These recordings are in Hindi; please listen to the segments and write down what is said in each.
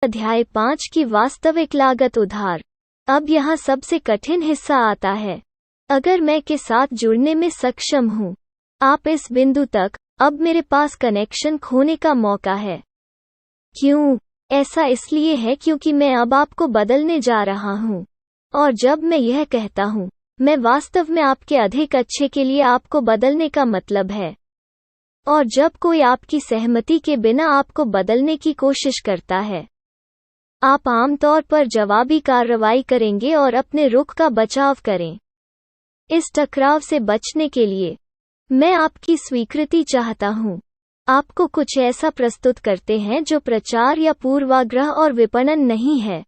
अध्याय 5 की वास्तविक लागत उधार। अब यहाँ सबसे कठिन हिस्सा आता है। अगर मैं के साथ जुड़ने में सक्षम हूँ, आप इस बिंदु तक, अब मेरे पास कनेक्शन खोने का मौका है। क्यों? ऐसा इसलिए है क्योंकि मैं अब आपको बदलने जा रहा हूँ। और जब मैं यह कहता हूँ, मैं वास्तव में आपके अधिक अच्छे के लिए आपको बदलने का मतलब है। और जब कोई आपकी सहमति के बिना आपको बदलने की कोशिश करता है, आप आमतौर पर जवाबी कार्रवाई करेंगे और अपने रुख का बचाव करें। इस टकराव से बचने के लिए मैं आपकी स्वीकृति चाहता हूँ। आपको कुछ ऐसा प्रस्तुत करते हैं जो प्रचार या पूर्वाग्रह और विपणन नहीं है,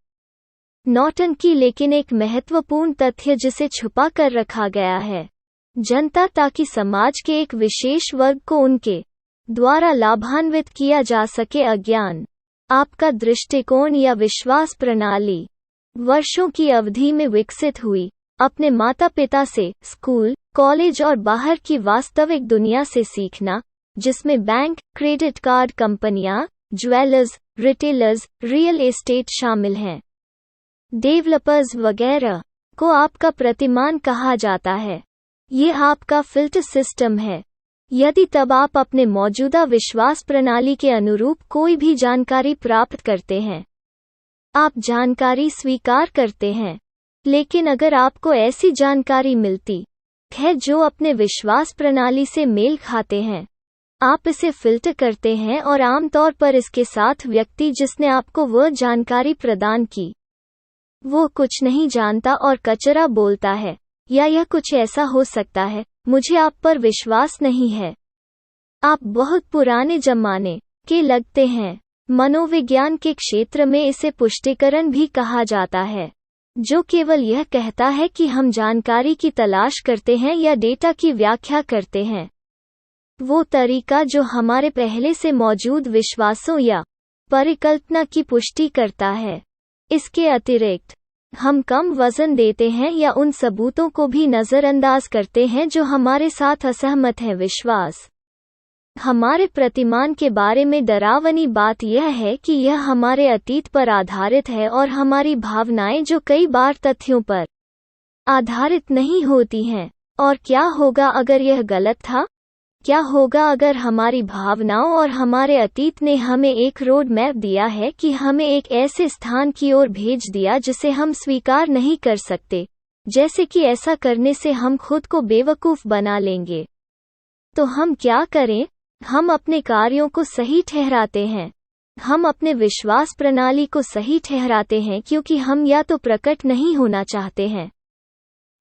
नौटंकी, लेकिन एक महत्वपूर्ण तथ्य जिसे छुपा कर रखा गया है जनता, ताकि समाज के एक विशेष वर्ग को उनके द्वारा लाभान्वित किया जा सके। अज्ञान आपका दृष्टिकोण या विश्वास प्रणाली वर्षों की अवधि में विकसित हुई, अपने माता पिता से, स्कूल, कॉलेज और बाहर की वास्तविक दुनिया से सीखना, जिसमें बैंक, क्रेडिट कार्ड कंपनियां, ज्वेलर्स, रिटेलर्स, रियल एस्टेट शामिल हैं, डेवलपर्स वगैरह, को आपका प्रतिमान कहा जाता है। ये आपका फिल्टर सिस्टम है। यदि तब आप अपने मौजूदा विश्वास प्रणाली के अनुरूप कोई भी जानकारी प्राप्त करते हैं, आप जानकारी स्वीकार करते हैं। लेकिन अगर आपको ऐसी जानकारी मिलती है जो अपने विश्वास प्रणाली से मेल खाते हैं, आप इसे फिल्टर करते हैं और आमतौर पर इसके साथ व्यक्ति जिसने आपको वह जानकारी प्रदान की, वो कुछ नहीं जानता और कचरा बोलता है, या यह कुछ ऐसा हो सकता है, मुझे आप पर विश्वास नहीं है। आप बहुत पुराने जमाने के लगते हैं। मनोविज्ञान के क्षेत्र में इसे पुष्टिकरण भी कहा जाता है, जो केवल यह कहता है कि हम जानकारी की तलाश करते हैं या डेटा की व्याख्या करते हैं, वो तरीका जो हमारे पहले से मौजूद विश्वासों या परिकल्पना की पुष्टि करता है। इसके अतिरिक्त हम कम वजन देते हैं या उन सबूतों को भी नज़रअंदाज करते हैं जो हमारे साथ असहमत हैं। विश्वास हमारे प्रतिमान के बारे में डरावनी बात यह है कि यह हमारे अतीत पर आधारित है और हमारी भावनाएं जो कई बार तथ्यों पर आधारित नहीं होती हैं। और क्या होगा अगर यह गलत था? क्या होगा अगर हमारी भावनाओं और हमारे अतीत ने हमें एक रोड मैप दिया है कि हमें एक ऐसे स्थान की ओर भेज दिया जिसे हम स्वीकार नहीं कर सकते, जैसे कि ऐसा करने से हम खुद को बेवकूफ़ बना लेंगे? तो हम क्या करें? हम अपने कार्यों को सही ठहराते हैं। हम अपने विश्वास प्रणाली को सही ठहराते हैं क्योंकि हम या तो प्रकट नहीं होना चाहते हैं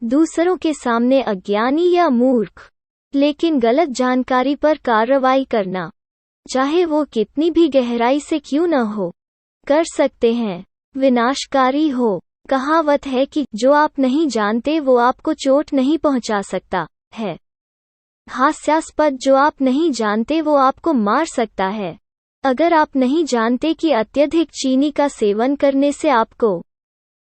दूसरों के सामने अज्ञानी या मूर्ख, लेकिन गलत जानकारी पर कार्रवाई करना, चाहे वो कितनी भी गहराई से क्यों न हो, कर सकते हैं, विनाशकारी हो। कहावत है कि जो आप नहीं जानते वो आपको चोट नहीं पहुंचा सकता है। हास्यास्पद, जो आप नहीं जानते वो आपको मार सकता है। अगर आप नहीं जानते कि अत्यधिक चीनी का सेवन करने से आपको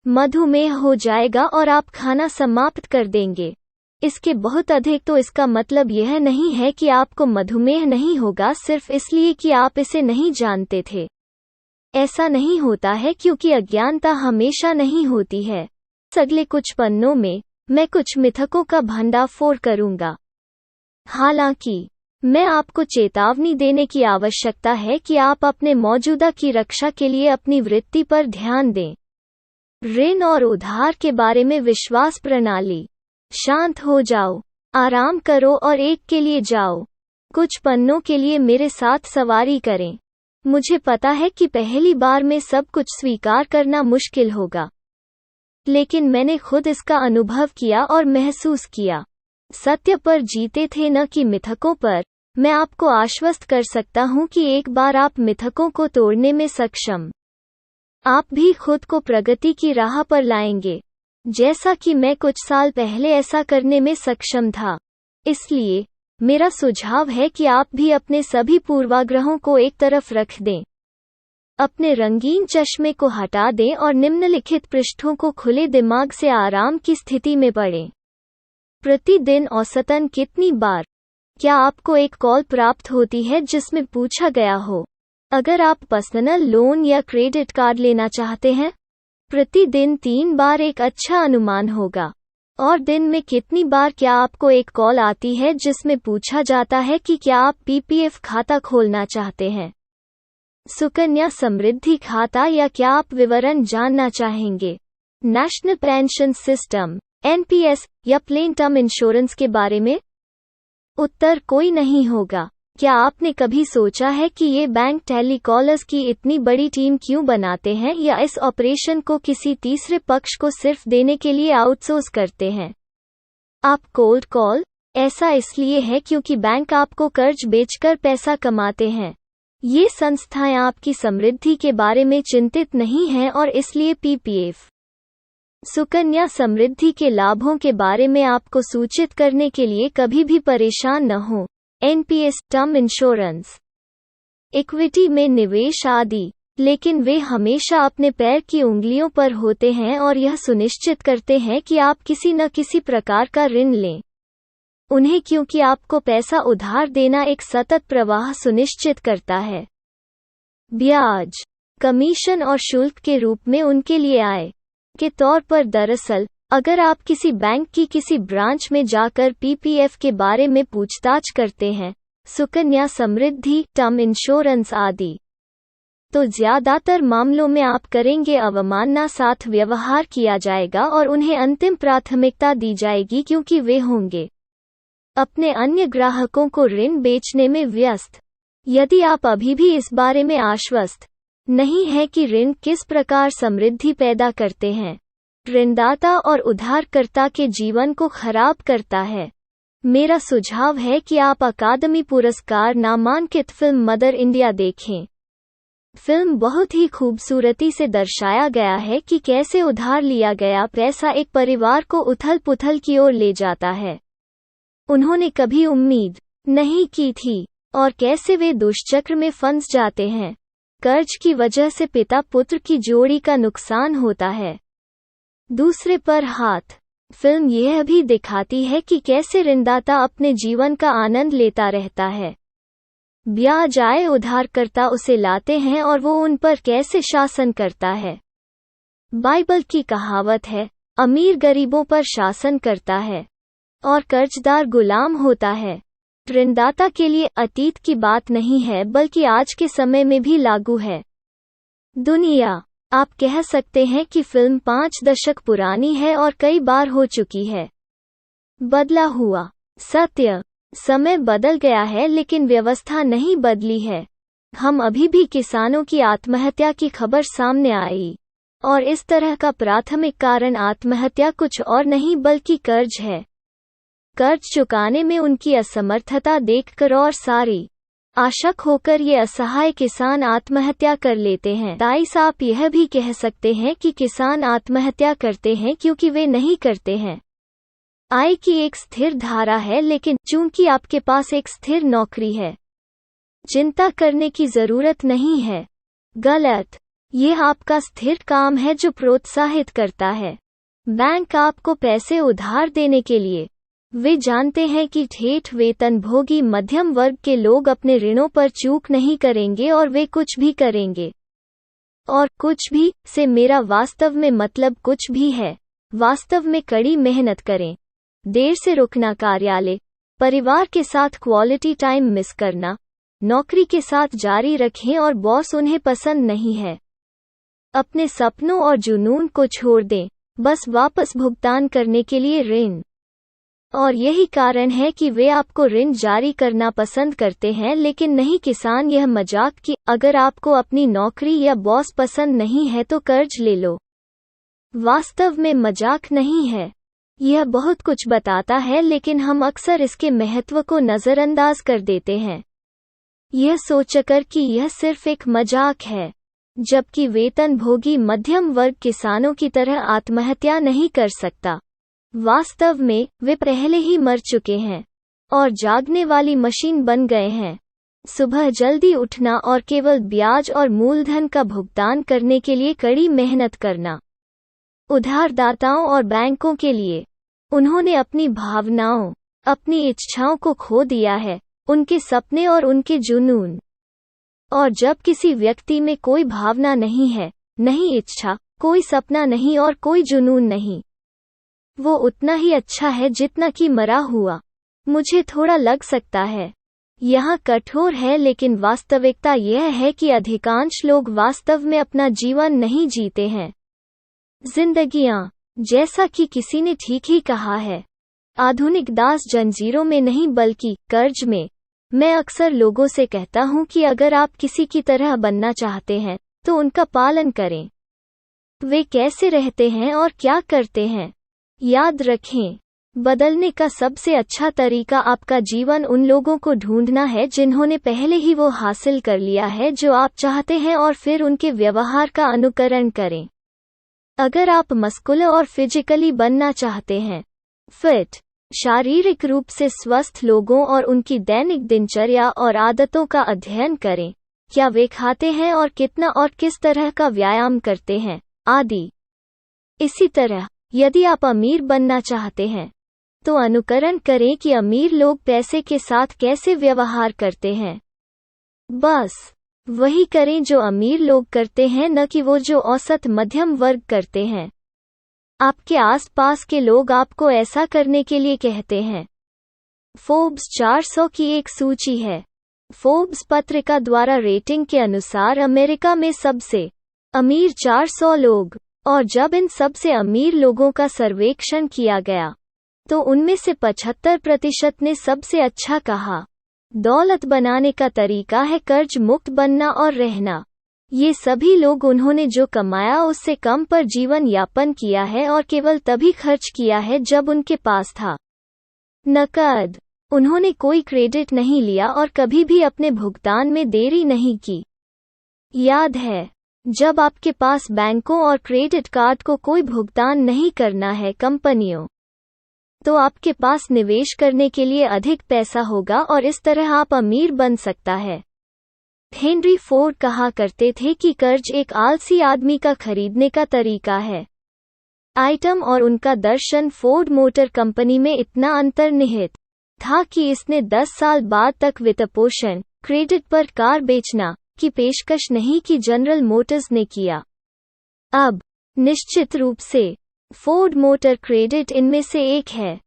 मधुमेह हो जाएगा और आप खाना समाप्त कर देंगे, इसके बहुत अधिक, तो इसका मतलब यह नहीं है कि आपको मधुमेह नहीं होगा सिर्फ इसलिए कि आप इसे नहीं जानते थे। ऐसा नहीं होता है क्योंकि अज्ञानता हमेशा नहीं होती है। अगले कुछ पन्नों में मैं कुछ मिथकों का भंडाफोड़ करूंगा। हालांकि मैं आपको चेतावनी देने की आवश्यकता है कि आप अपने मौजूदा की रक्षा के लिए अपनी वृत्ति पर ध्यान दें। ऋण और उधार के बारे में विश्वास प्रणाली। शांत हो जाओ, आराम करो और एक के लिए जाओ। कुछ पन्नों के लिए मेरे साथ सवारी करें। मुझे पता है कि पहली बार में सब कुछ स्वीकार करना मुश्किल होगा, लेकिन मैंने खुद इसका अनुभव किया और महसूस किया। सत्य पर जीते थे, न कि मिथकों पर। मैं आपको आश्वस्त कर सकता हूं कि एक बार आप मिथकों को तोड़ने में सक्षम, आप भी खुद को प्रगति की राह पर लाएंगे, जैसा कि मैं कुछ साल पहले ऐसा करने में सक्षम था। इसलिए मेरा सुझाव है कि आप भी अपने सभी पूर्वाग्रहों को एक तरफ रख दें, अपने रंगीन चश्मे को हटा दें और निम्नलिखित पृष्ठों को खुले दिमाग से आराम की स्थिति में पढ़ें। प्रतिदिन औसतन कितनी बार क्या आपको एक कॉल प्राप्त होती है जिसमें पूछा गया हो, अगर आप पर्सनल लोन या क्रेडिट कार्ड लेना चाहते हैं, प्रतिदिन 3 बार एक अच्छा अनुमान होगा। और दिन में कितनी बार क्या आपको एक कॉल आती है जिसमें पूछा जाता है कि क्या आप पीपीएफ खाता खोलना चाहते हैं, सुकन्या समृद्धि खाता, या क्या आप विवरण जानना चाहेंगे नेशनल पेंशन सिस्टम एनपीएस या प्लेन टर्म इंश्योरेंस के बारे में? उत्तर कोई नहीं होगा। क्या आपने कभी सोचा है कि ये बैंक टेलीकॉलर्स की इतनी बड़ी टीम क्यों बनाते हैं या इस ऑपरेशन को किसी तीसरे पक्ष को सिर्फ देने के लिए आउटसोर्स करते हैं? आप कोल्ड कॉल? ऐसा इसलिए है क्योंकि बैंक आपको कर्ज बेचकर पैसा कमाते हैं। ये संस्थाएं आपकी समृद्धि के बारे में चिंतित नहीं हैं और इसलिए पीपीएफ सुकन्या समृद्धि के लाभों के बारे में आपको सूचित करने के लिए कभी भी परेशान न हो। एनपीएस टर्म इंश्योरेंस, इक्विटी में निवेश आदि, लेकिन वे हमेशा अपने पैर की उंगलियों पर होते हैं और यह सुनिश्चित करते हैं कि आप किसी न किसी प्रकार का ऋण लें उन्हें, क्योंकि आपको पैसा उधार देना एक सतत प्रवाह सुनिश्चित करता है। ब्याज, कमीशन और शुल्क के रूप में उनके लिए आय के तौर पर दरअसल, अगर आप किसी बैंक की किसी ब्रांच में जाकर पीपीएफ के बारे में पूछताछ करते हैं, सुकन्या समृद्धि, टर्म इंश्योरेंस आदि, तो ज्यादातर मामलों में आप करेंगे अवमानना साथ व्यवहार किया जाएगा और उन्हें अंतिम प्राथमिकता दी जाएगी क्योंकि वे होंगे अपने अन्य ग्राहकों को ऋण बेचने में व्यस्त। यदि आप अभी भी इस बारे में आश्वस्त नहीं है कि ऋण किस प्रकार समृद्धि पैदा करते हैं, ऋणदाता और उधारकर्ता के जीवन को खराब करता है, मेरा सुझाव है कि आप अकादमी पुरस्कार नामांकित फिल्म मदर इंडिया देखें। फिल्म बहुत ही खूबसूरती से दर्शाया गया है कि कैसे उधार लिया गया पैसा एक परिवार को उथल पुथल की ओर ले जाता है उन्होंने कभी उम्मीद नहीं की थी, और कैसे वे दुष्चक्र में फंस जाते हैं। कर्ज की वजह से पिता पुत्र की जोड़ी का नुकसान होता है। दूसरे पर हाथ, फिल्म यह भी दिखाती है कि कैसे ऋणदाता अपने जीवन का आनंद लेता रहता है। ब्याज आए उधारकर्ता उसे लाते हैं और वो उन पर कैसे शासन करता है। बाइबल की कहावत है, अमीर गरीबों पर शासन करता है और कर्जदार गुलाम होता है। ऋणदाता के लिए अतीत की बात नहीं है बल्कि आज के समय में भी लागू है। दुनिया, आप कह सकते हैं कि फिल्म 5 दशक पुरानी है और कई बार हो चुकी है। बदला हुआ सत्य, समय बदल गया है लेकिन व्यवस्था नहीं बदली है। हम अभी भी किसानों की आत्महत्या की खबर सामने आई और इस तरह का प्राथमिक कारण आत्महत्या कुछ और नहीं बल्कि कर्ज है। कर्ज चुकाने में उनकी असमर्थता देखकर और सारी आशा खोकर ये असहाय किसान आत्महत्या कर लेते हैं। ताइस आप यह भी कह सकते हैं कि किसान आत्महत्या करते हैं क्योंकि वे नहीं करते हैं। आय की एक स्थिर धारा है, लेकिन चूंकि आपके पास एक स्थिर नौकरी है, चिंता करने की जरूरत नहीं है। गलत, यह आपका स्थिर काम है जो प्रोत्साहित करता है बैंक आपको पैसे उधार देने के लिए। वे जानते हैं कि ठेठ वेतनभोगी मध्यम वर्ग के लोग अपने ऋणों पर चूक नहीं करेंगे और वे कुछ भी करेंगे। और कुछ भी से मेरा वास्तव में मतलब कुछ भी है। वास्तव में कड़ी मेहनत करें, देर से रुकना, कार्यालय, परिवार के साथ क्वालिटी टाइम मिस करना, नौकरी के साथ जारी रखें और बॉस उन्हें पसंद नहीं है। अपने सपनों और जुनून को छोड़ दें, बस वापस भुगतान करने के लिए ऋण। और यही कारण है कि वे आपको ऋण जारी करना पसंद करते हैं, लेकिन नहीं किसान। यह मजाक कि अगर आपको अपनी नौकरी या बॉस पसंद नहीं है तो कर्ज ले लो, वास्तव में मजाक नहीं है। यह बहुत कुछ बताता है, लेकिन हम अक्सर इसके महत्व को नजरअंदाज कर देते हैं, यह सोचकर कि यह सिर्फ एक मजाक है, जबकि वेतनभोगी मध्यम वर्ग किसानों की तरह आत्महत्या नहीं कर सकता। वास्तव में वे पहले ही मर चुके हैं और जागने वाली मशीन बन गए हैं। सुबह जल्दी उठना और केवल ब्याज और मूलधन का भुगतान करने के लिए कड़ी मेहनत करना। उधारदाताओं और बैंकों के लिए उन्होंने अपनी भावनाओं, अपनी इच्छाओं को खो दिया है, उनके सपने और उनके जुनून। और जब किसी व्यक्ति में कोई भावना नहीं है, नहीं इच्छा, कोई सपना नहीं और कोई जुनून नहीं, वो उतना ही अच्छा है जितना कि मरा हुआ। मुझे थोड़ा लग सकता है यह कठोर है, लेकिन वास्तविकता यह है कि अधिकांश लोग वास्तव में अपना जीवन नहीं जीते हैं। जिंदगियां, जैसा कि किसी ने ठीक ही कहा है, आधुनिक दास जंजीरों में नहीं बल्कि कर्ज में। मैं अक्सर लोगों से कहता हूं कि अगर आप किसी की तरह बनना चाहते हैं तो उनका पालन करें। वे कैसे रहते हैं और क्या करते हैं, याद रखें। बदलने का सबसे अच्छा तरीका आपका जीवन उन लोगों को ढूंढना है जिन्होंने पहले ही वो हासिल कर लिया है जो आप चाहते हैं, और फिर उनके व्यवहार का अनुकरण करें। अगर आप मस्कुलर और फिजिकली बनना चाहते हैं, फिट, शारीरिक रूप से स्वस्थ लोगों और उनकी दैनिक दिनचर्या और आदतों का अध्ययन करें। क्या वे खाते हैं और कितना और किस तरह का व्यायाम करते हैं, आदि। इसी तरह, यदि आप अमीर बनना चाहते हैं तो अनुकरण करें कि अमीर लोग पैसे के साथ कैसे व्यवहार करते हैं। बस वही करें जो अमीर लोग करते हैं, न कि वो जो औसत मध्यम वर्ग करते हैं। आपके आसपास के लोग आपको ऐसा करने के लिए कहते हैं। फोर्ब्स 400 की एक सूची है। फोर्ब्स पत्रिका द्वारा रेटिंग के अनुसार अमेरिका में सबसे अमीर 400 लोग, और जब इन सबसे अमीर लोगों का सर्वेक्षण किया गया तो उनमें से 75% ने सबसे अच्छा कहा। दौलत बनाने का तरीका है कर्ज मुक्त बनना और रहना। ये सभी लोग उन्होंने जो कमाया उससे कम पर जीवन यापन किया है और केवल तभी खर्च किया है जब उनके पास था नकद। उन्होंने कोई क्रेडिट नहीं लिया और कभी भी अपने भुगतान में देरी नहीं की। याद है, जब आपके पास बैंकों और क्रेडिट कार्ड को कोई भुगतान नहीं करना है कंपनियों, तो आपके पास निवेश करने के लिए अधिक पैसा होगा और इस तरह आप अमीर बन सकता है। हेनरी फोर्ड कहा करते थे कि कर्ज एक आलसी आदमी का खरीदने का तरीका है। आइटम और उनका दर्शन फोर्ड मोटर कंपनी में इतना अंतर्निहित था कि इसने 10 साल बाद तक वित्तपोषण, क्रेडिट पर कार बेचना की पेशकश नहीं की जनरल मोटर्स ने किया। अब निश्चित रूप से फोर्ड मोटर क्रेडिट इनमें से एक है।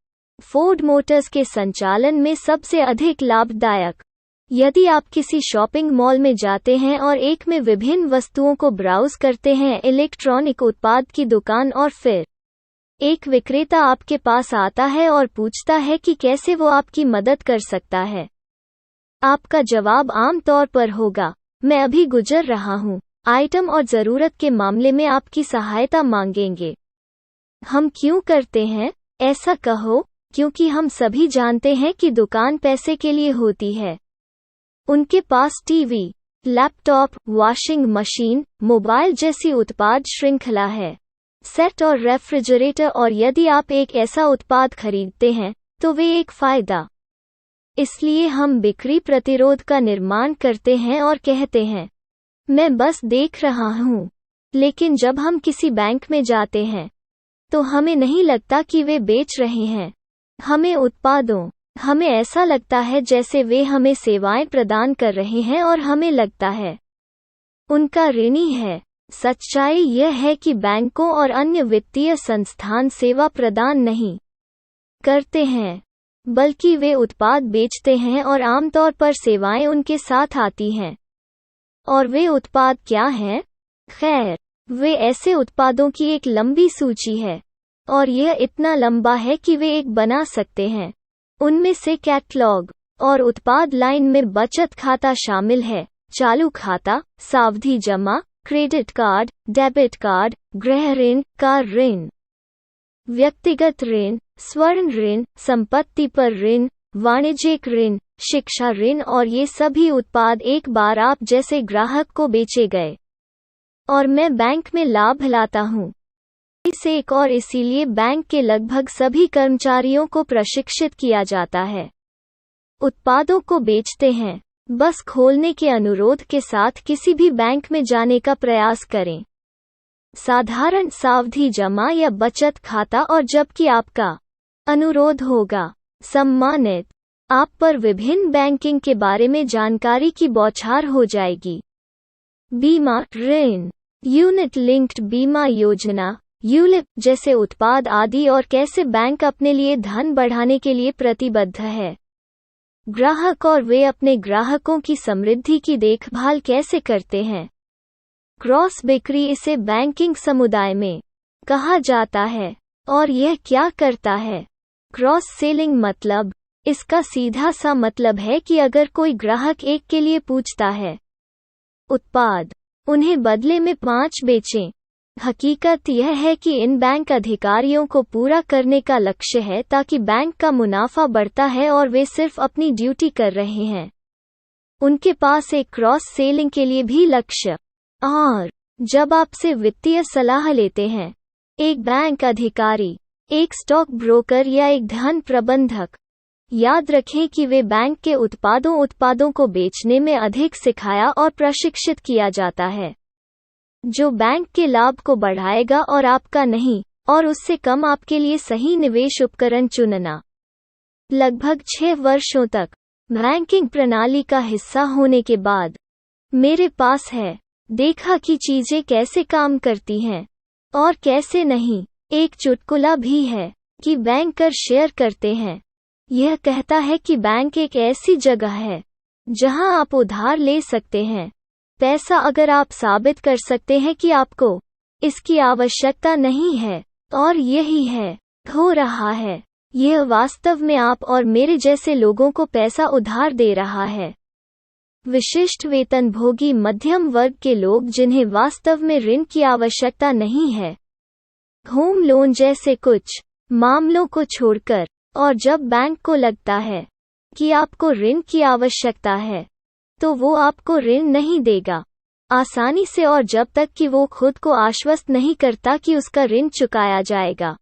फोर्ड मोटर्स के संचालन में सबसे अधिक लाभदायक। यदि आप किसी शॉपिंग मॉल में जाते हैं और एक में विभिन्न वस्तुओं को ब्राउज करते हैं, इलेक्ट्रॉनिक उत्पाद की दुकान, और फिर एक विक्रेता आपके पास आता है और पूछता है कि कैसे वो आपकी मदद कर सकता है, आपका जवाब आम तौर पर होगा, मैं अभी गुजर रहा हूँ। आइटम और ज़रूरत के मामले में आपकी सहायता मांगेंगे। हम क्यों करते हैं ऐसा? कहो, क्योंकि हम सभी जानते हैं कि दुकान पैसे के लिए होती है। उनके पास TV, laptop, washing machine, mobile जैसी उत्पाद श्रृंखला है, सेट और रेफ्रिजरेटर, और यदि आप एक ऐसा उत्पाद खरीदते हैं तो वे एक फायदा। इसलिए हम बिक्री प्रतिरोध का निर्माण करते हैं और कहते हैं, मैं बस देख रहा हूँ। लेकिन जब हम किसी बैंक में जाते हैं तो हमें नहीं लगता कि वे बेच रहे हैं हमें ऐसा लगता है जैसे वे हमें सेवाएं प्रदान कर रहे हैं और हमें लगता है उनका ऋणी है। सच्चाई यह है कि बैंकों और अन्य वित्तीय संस्थान सेवा प्रदान नहीं करते हैं, बल्कि वे उत्पाद बेचते हैं और आमतौर पर सेवाएं उनके साथ आती हैं। और वे उत्पाद क्या हैं? खैर, वे ऐसे उत्पादों की एक लंबी सूची है, और यह इतना लंबा है कि वे एक बना सकते हैं। उनमें से कैटलॉग और उत्पाद लाइन में बचत खाता शामिल है, चालू खाता, सावधि जमा, क्रेडिट कार्ड, डेबिट कार्ड, गृह ऋण, कार ऋण, व्यक्तिगत ऋण, स्वर्ण ऋण, संपत्ति पर ऋण, वाणिज्यिक ऋण, शिक्षा ऋण, और ये सभी उत्पाद एक बार आप जैसे ग्राहक को बेचे गए और मैं बैंक में लाभ लाता हूँ। इसे एक और इसीलिए बैंक के लगभग सभी कर्मचारियों को प्रशिक्षित किया जाता है। उत्पादों को बेचते हैं। बस खोलने के अनुरोध के साथ किसी भी बैंक में जाने का प्रयास करें। साधारण सावधि जमा या बचत खाता, और जबकि आपका अनुरोध होगा सम्मानित, आप पर विभिन्न बैंकिंग के बारे में जानकारी की बौछार हो जाएगी। बीमा, ऋण, यूनिट लिंक्ड बीमा योजना, यूलिप जैसे उत्पाद आदि और कैसे बैंक अपने लिए धन बढ़ाने के लिए प्रतिबद्ध है। ग्राहक और वे अपने ग्राहकों की समृद्धि की देखभाल कैसे करते हैं। क्रॉस बिक्री, इसे बैंकिंग समुदाय में कहा जाता है और यह क्या करता है। क्रॉस सेलिंग मतलब, इसका सीधा सा मतलब है कि अगर कोई ग्राहक एक के लिए पूछता है उत्पाद, उन्हें बदले में 5 बेचें। हकीकत यह है कि इन बैंक अधिकारियों को पूरा करने का लक्ष्य है ताकि बैंक का मुनाफा बढ़ता है और वे सिर्फ अपनी ड्यूटी कर रहे हैं। उनके पास एक क्रॉस सेलिंग के लिए भी लक्ष्य। और जब आपसे वित्तीय सलाह लेते हैं एक बैंक अधिकारी, एक स्टॉक ब्रोकर या एक धन प्रबंधक, याद रखें कि वे बैंक के उत्पादों को बेचने में अधिक सिखाया और प्रशिक्षित किया जाता है, जो बैंक के लाभ को बढ़ाएगा और आपका नहीं, और उससे कम आपके लिए सही निवेश उपकरण चुनना। लगभग 6 वर्षों तक बैंकिंग प्रणाली का हिस्सा होने के बाद मेरे पास है देखा कि चीजें कैसे काम करती हैं और कैसे नहीं। एक चुटकुला भी है कि बैंकर शेयर करते हैं। यह कहता है कि बैंक एक ऐसी जगह है जहां आप उधार ले सकते हैं पैसा अगर आप साबित कर सकते हैं कि आपको इसकी आवश्यकता नहीं है, और यही है हो रहा है। यह वास्तव में आप और मेरे जैसे लोगों को पैसा उधार दे रहा है। विशिष्ट वेतनभोगी मध्यम वर्ग के लोग जिन्हें वास्तव में ऋण की आवश्यकता नहीं है, होम लोन जैसे कुछ मामलों को छोड़कर। और जब बैंक को लगता है कि आपको ऋण की आवश्यकता है तो वो आपको ऋण नहीं देगा आसानी से, और जब तक कि वो खुद को आश्वस्त नहीं करता कि उसका ऋण चुकाया जाएगा।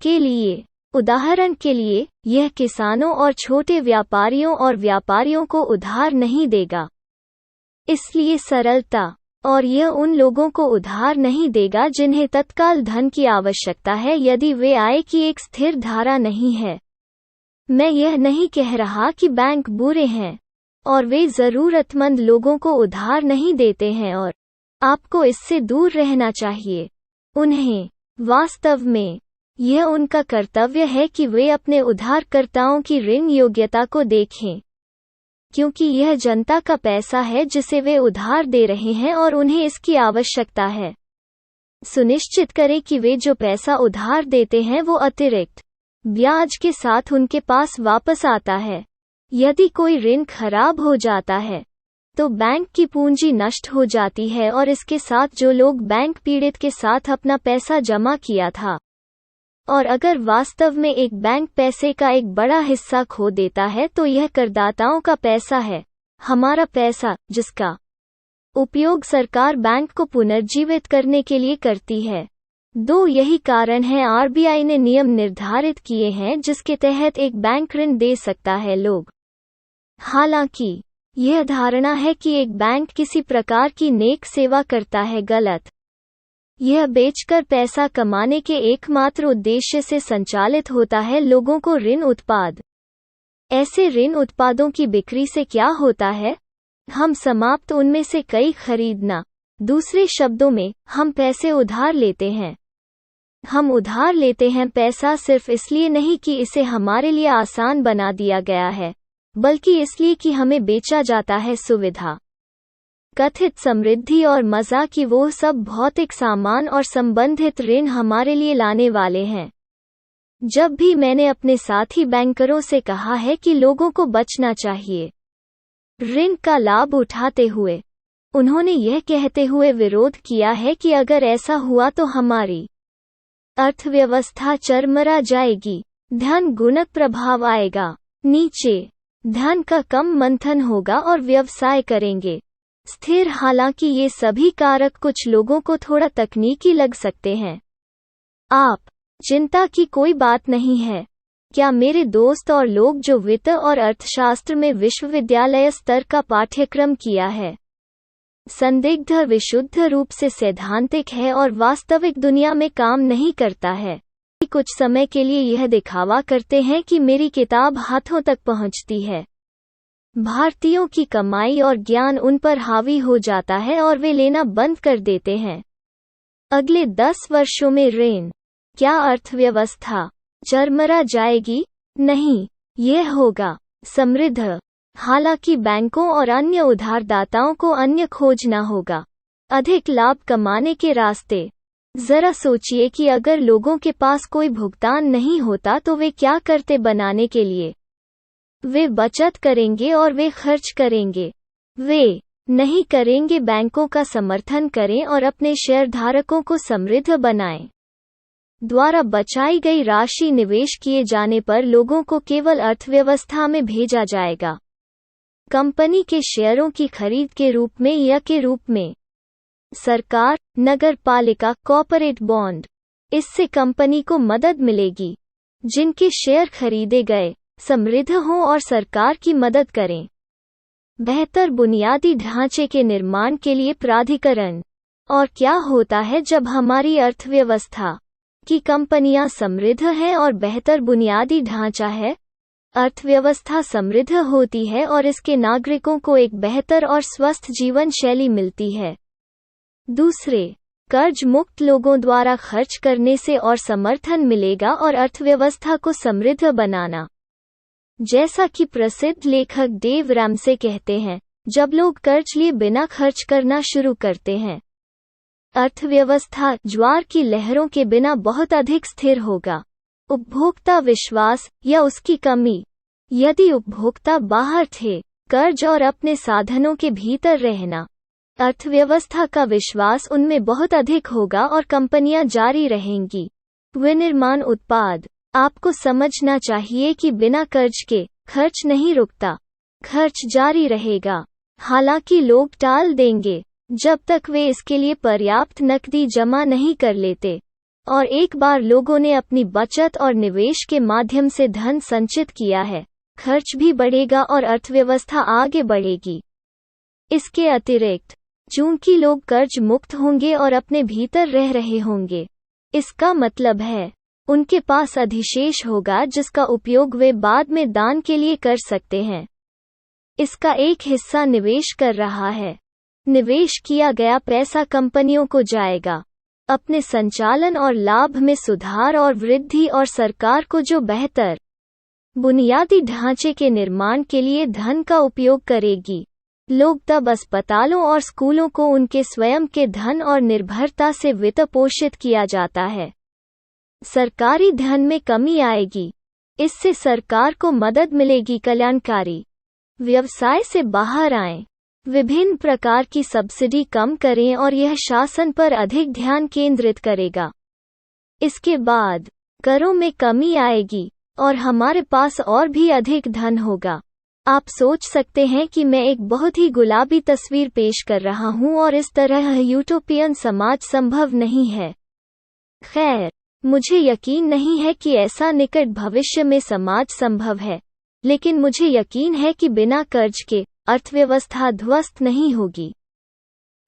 के लिए उदाहरण के लिए, यह किसानों और छोटे व्यापारियों और व्यापारियों को उधार नहीं देगा। इसलिए सरलता, और यह उन लोगों को उधार नहीं देगा जिन्हें तत्काल धन की आवश्यकता है यदि वे आय की एक स्थिर धारा नहीं है। मैं यह नहीं कह रहा कि बैंक बुरे हैं और वे जरूरतमंद लोगों को उधार नहीं देते हैं और आपको इससे दूर रहना चाहिए। उन्हें वास्तव में यह उनका कर्तव्य है कि वे अपने उधारकर्ताओं की ऋण योग्यता को देखें, क्योंकि यह जनता का पैसा है जिसे वे उधार दे रहे हैं और उन्हें इसकी आवश्यकता है। सुनिश्चित करें कि वे जो पैसा उधार देते हैं वो अतिरिक्त ब्याज के साथ उनके पास वापस आता है। यदि कोई ऋण खराब हो जाता है तो बैंक की पूंजी नष्ट हो जाती है और इसके साथ जो लोग बैंक पीड़ित के साथ अपना पैसा जमा किया था। और अगर वास्तव में एक बैंक पैसे का एक बड़ा हिस्सा खो देता है तो यह करदाताओं का पैसा है, हमारा पैसा, जिसका उपयोग सरकार बैंक को पुनर्जीवित करने के लिए करती है। यही कारण है आरबीआई ने नियम निर्धारित किए हैं जिसके तहत एक बैंक ऋण दे सकता है लोग। हालांकि यह धारणा है कि एक बैंक किसी प्रकार की नेक सेवा करता है गलत। यह बेचकर पैसा कमाने के एकमात्र उद्देश्य से संचालित होता है लोगों को ऋण उत्पाद। ऐसे ऋण उत्पादों की बिक्री से क्या होता है? हम समाप्त उनमें से कई खरीदना। दूसरे शब्दों में, हम पैसे उधार लेते हैं। हम उधार लेते हैं पैसा सिर्फ इसलिए नहीं कि इसे हमारे लिए आसान बना दिया गया है, बल्कि इसलिए कि हमें बेचा जाता है सुविधा, कथित समृद्धि और मज़ा की वो सब भौतिक सामान और संबंधित ऋण हमारे लिए लाने वाले हैं। जब भी मैंने अपने साथी बैंकरों से कहा है कि लोगों को बचना चाहिए ऋण का लाभ उठाते हुए, उन्होंने यह कहते हुए विरोध किया है कि अगर ऐसा हुआ तो हमारी अर्थव्यवस्था चरमरा जाएगी, धन गुणक प्रभाव आएगा नीचे, धन का कम मंथन होगा और व्यवसाय करेंगे स्थिर। हालांकि ये सभी कारक कुछ लोगों को थोड़ा तकनीकी लग सकते हैं। आप चिंता की कोई बात नहीं है। क्या मेरे दोस्त और लोग जो वित्त और अर्थशास्त्र में विश्वविद्यालय स्तर का पाठ्यक्रम किया है, संदिग्ध विशुद्ध रूप से सैद्धांतिक है और वास्तविक दुनिया में काम नहीं करता है। कुछ समय के लिए यह दिखावा करते हैं कि मेरी किताब हाथों तक पहुंचती है। भारतीयों की कमाई और ज्ञान उन पर हावी हो जाता है और वे लेना बंद कर देते हैं। अगले 10 वर्षों में ऋण, क्या अर्थव्यवस्था चरमरा जाएगी? नहीं, यह होगा समृद्ध। हालांकि बैंकों और अन्य उधारदाताओं को अन्य खोजना होगा, अधिक लाभ कमाने के रास्ते। जरा सोचिए कि अगर लोगों के पास कोई भुगतान नहीं होता तो वे क्या करते बनाने के लिए? वे बचत करेंगे और वे खर्च करेंगे। वे नहीं करेंगे बैंकों का समर्थन करें और अपने शेयरधारकों को समृद्ध बनाएं। द्वारा बचाई गई राशि निवेश किए जाने पर लोगों को केवल अर्थव्यवस्था में भेजा जाएगा, कंपनी के शेयरों की खरीद के रूप में या के रूप में। सरकार, नगर पालिका, कॉर्पोरेट बॉन्ड, इससे कंपनी को मदद मिलेगी। जिनके शेयर खरीदे गए समृद्ध हों और सरकार की मदद करें। बेहतर बुनियादी ढांचे के निर्माण के लिए प्राधिकरण। और क्या होता है जब हमारी अर्थव्यवस्था की कंपनियां समृद्ध हैं और बेहतर बुनियादी ढांचा है? अर्थव्यवस्था समृद्ध होती है और इसके नागरिकों को एक बेहतर और स्वस्थ जीवन शैली मिलती है। दूसरे, कर्ज मुक्त लोगों द्वारा खर्च करने से और समर्थन मिलेगा और अर्थव्यवस्था को समृद्ध बनाना। जैसा कि प्रसिद्ध लेखक डेव रैमसे कहते हैं, जब लोग कर्ज लिए बिना खर्च करना शुरू करते हैं, अर्थव्यवस्था ज्वार की लहरों के बिना बहुत अधिक स्थिर होगा। उपभोक्ता विश्वास या उसकी कमी। यदि उपभोक्ता बाहर थे, कर्ज और अपने साधनों के भीतर रहना, अर्थव्यवस्था का विश्वास उनमें बहुत अधिक होगा और कंपनियां जारी रहेंगी। विनिर्माण उत्पाद। आपको समझना चाहिए कि बिना कर्ज के खर्च नहीं रुकता, खर्च जारी रहेगा। हालांकि लोग टाल देंगे जब तक वे इसके लिए पर्याप्त नकदी जमा नहीं कर लेते, और एक बार लोगों ने अपनी बचत और निवेश के माध्यम से धन संचित किया है, खर्च भी बढ़ेगा और अर्थव्यवस्था आगे बढ़ेगी। इसके अतिरिक्त, चूंकि लोग कर्ज मुक्त होंगे और अपने भीतर रह रहे होंगे, इसका मतलब है उनके पास अधिशेष होगा जिसका उपयोग वे बाद में दान के लिए कर सकते हैं। इसका एक हिस्सा निवेश कर रहा है। निवेश किया गया पैसा कंपनियों को जाएगा, अपने संचालन और लाभ में सुधार और वृद्धि, और सरकार को जो बेहतर बुनियादी ढांचे के निर्माण के लिए धन का उपयोग करेगी। लोग तब अस्पतालों और स्कूलों को उनके स्वयं के धन और निर्भरता से वित्त पोषित किया जाता है। सरकारी धन में कमी आएगी, इससे सरकार को मदद मिलेगी। कल्याणकारी व्यवसाय से बाहर आएं, विभिन्न प्रकार की सब्सिडी कम करें और यह शासन पर अधिक ध्यान केंद्रित करेगा। इसके बाद करों में कमी आएगी और हमारे पास और भी अधिक धन होगा। आप सोच सकते हैं कि मैं एक बहुत ही गुलाबी तस्वीर पेश कर रहा हूं और इस तरह यूटोपियन समाज संभव नहीं है। खैर, मुझे यकीन नहीं है कि ऐसा निकट भविष्य में समाज संभव है, लेकिन मुझे यकीन है कि बिना कर्ज के अर्थव्यवस्था ध्वस्त नहीं होगी,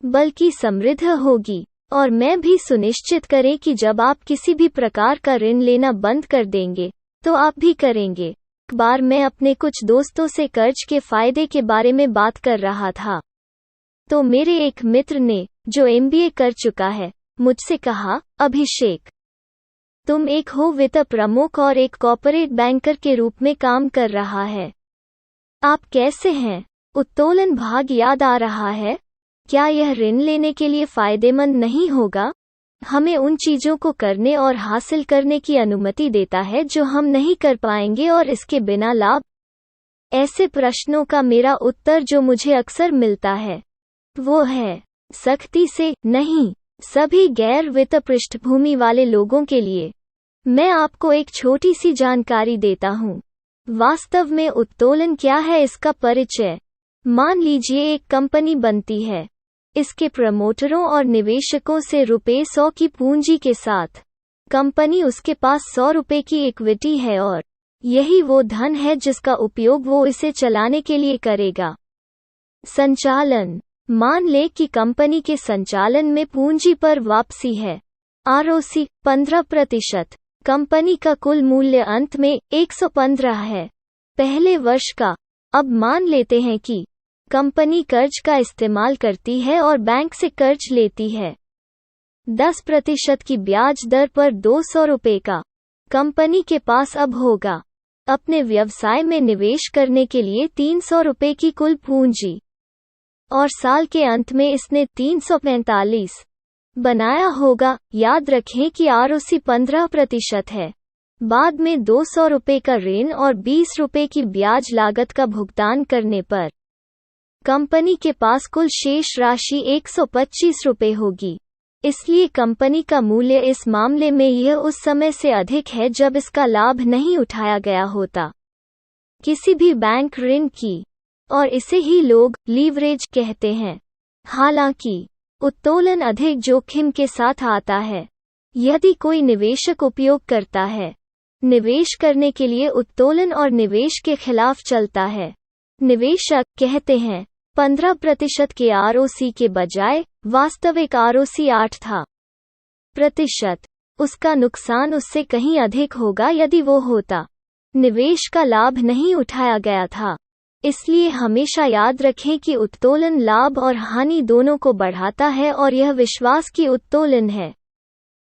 बल्कि समृद्ध होगी। और मैं भी सुनिश्चित करें कि जब आप किसी भी प्रकार का ऋण लेना बंद कर देंगे, तो आप भी करेंगे। एक बार मैं अपने कुछ दोस्तों से कर्ज के फायदे के बारे में बात कर रहा था, तो मेरे एक मित्र ने, जो MBA कर चुका है, मुझसे कहा, अभिषेक, तुम एक हो वित्त प्रमुख और एक कॉर्पोरेट बैंकर के रूप में काम कर रहा है। आप कैसे हैं? उत्तोलन भाग याद आ रहा है? क्या यह ऋण लेने के लिए फायदेमंद नहीं होगा? हमें उन चीजों को करने और हासिल करने की अनुमति देता है जो हम नहीं कर पाएंगे और इसके बिना लाभ। ऐसे प्रश्नों का मेरा उत्तर जो मुझे अक्सर मिलता है, वो है सख्ती से नहीं। सभी गैर वित्त पृष्ठभूमि वाले लोगों के लिए मैं आपको एक छोटी सी जानकारी देता हूँ। वास्तव में उत्तोलन क्या है इसका परिचय। मान लीजिए एक कंपनी बनती है, इसके प्रमोटरों और निवेशकों से ₹100 की पूंजी के साथ। कंपनी उसके पास ₹100 की इक्विटी है और यही वो धन है जिसका उपयोग वो इसे चलाने के लिए करेगा। संचालन। मान ले कि कंपनी के संचालन में पूंजी पर वापसी है। ROC 15%। कंपनी का कुल मूल्य अंत में 115 है पहले वर्ष का। अब मान लेते हैं कि कंपनी कर्ज का इस्तेमाल करती है और बैंक से कर्ज लेती है 10% की ब्याज दर पर 200 रुपये का। कंपनी के पास अब होगा अपने व्यवसाय में निवेश करने के लिए 300 रुपये की कुल पूंजी, और साल के अंत में इसने 345 बनाया होगा। याद रखें कि आरओसी 15% है। बाद में 200 रुपये का ऋण और 20 रुपये की ब्याज लागत का भुगतान करने पर कंपनी के पास कुल शेष राशि 125 रुपये होगी। इसलिए कंपनी का मूल्य इस मामले में यह उस समय से अधिक है जब इसका लाभ नहीं उठाया गया होता किसी भी बैंक ऋण की, और इसे ही लोग लीवरेज कहते हैं। हालांकि उत्तोलन अधिक जोखिम के साथ आता है। यदि कोई निवेशक उपयोग करता है निवेश करने के लिए उत्तोलन और निवेश के खिलाफ चलता है, निवेशक कहते हैं 15% के आरओसी के बजाय वास्तविक आरओसी 8 था प्रतिशत, उसका नुकसान उससे कहीं अधिक होगा यदि वो होता। निवेश का लाभ नहीं उठाया गया था। इसलिए हमेशा याद रखें कि उत्तोलन लाभ और हानि दोनों को बढ़ाता है और यह विश्वास की उत्तोलन है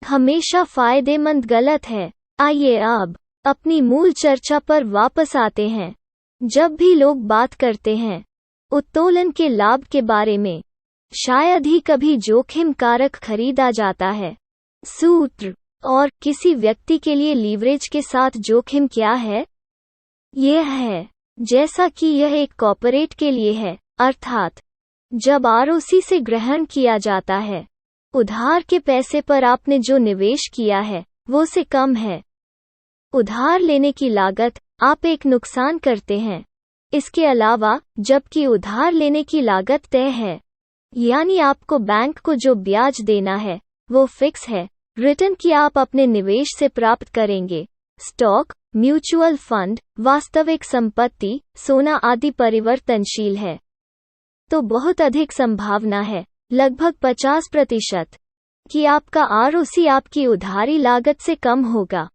हमेशा फायदेमंद गलत है। आइए अब अपनी मूल चर्चा पर वापस आते हैं। जब भी लोग बात करते हैं उत्तोलन के लाभ के बारे में, शायद ही कभी जोखिम कारक खरीदा जाता है। सूत्र और किसी व्यक्ति के लिए लीवरेज के साथ जोखिम क्या है? यह है जैसा कि यह एक कॉर्पोरेट के लिए है, अर्थात जब आरओसी से ग्रहण किया जाता है, उधार के पैसे पर आपने जो निवेश किया है वो से कम है। उधार लेने की लागत आप एक नुकसान करते हैं। इसके अलावा जबकि उधार लेने की लागत तय है, यानी आपको बैंक को जो ब्याज देना है वो फिक्स है, रिटर्न की आप अपने निवेश से प्राप्त करेंगे। स्टॉक, म्यूचुअल फंड, वास्तविक संपत्ति, सोना आदि परिवर्तनशील है, तो बहुत अधिक संभावना है, लगभग 50%, कि आपका आरओसी आपकी उधारी लागत से कम होगा।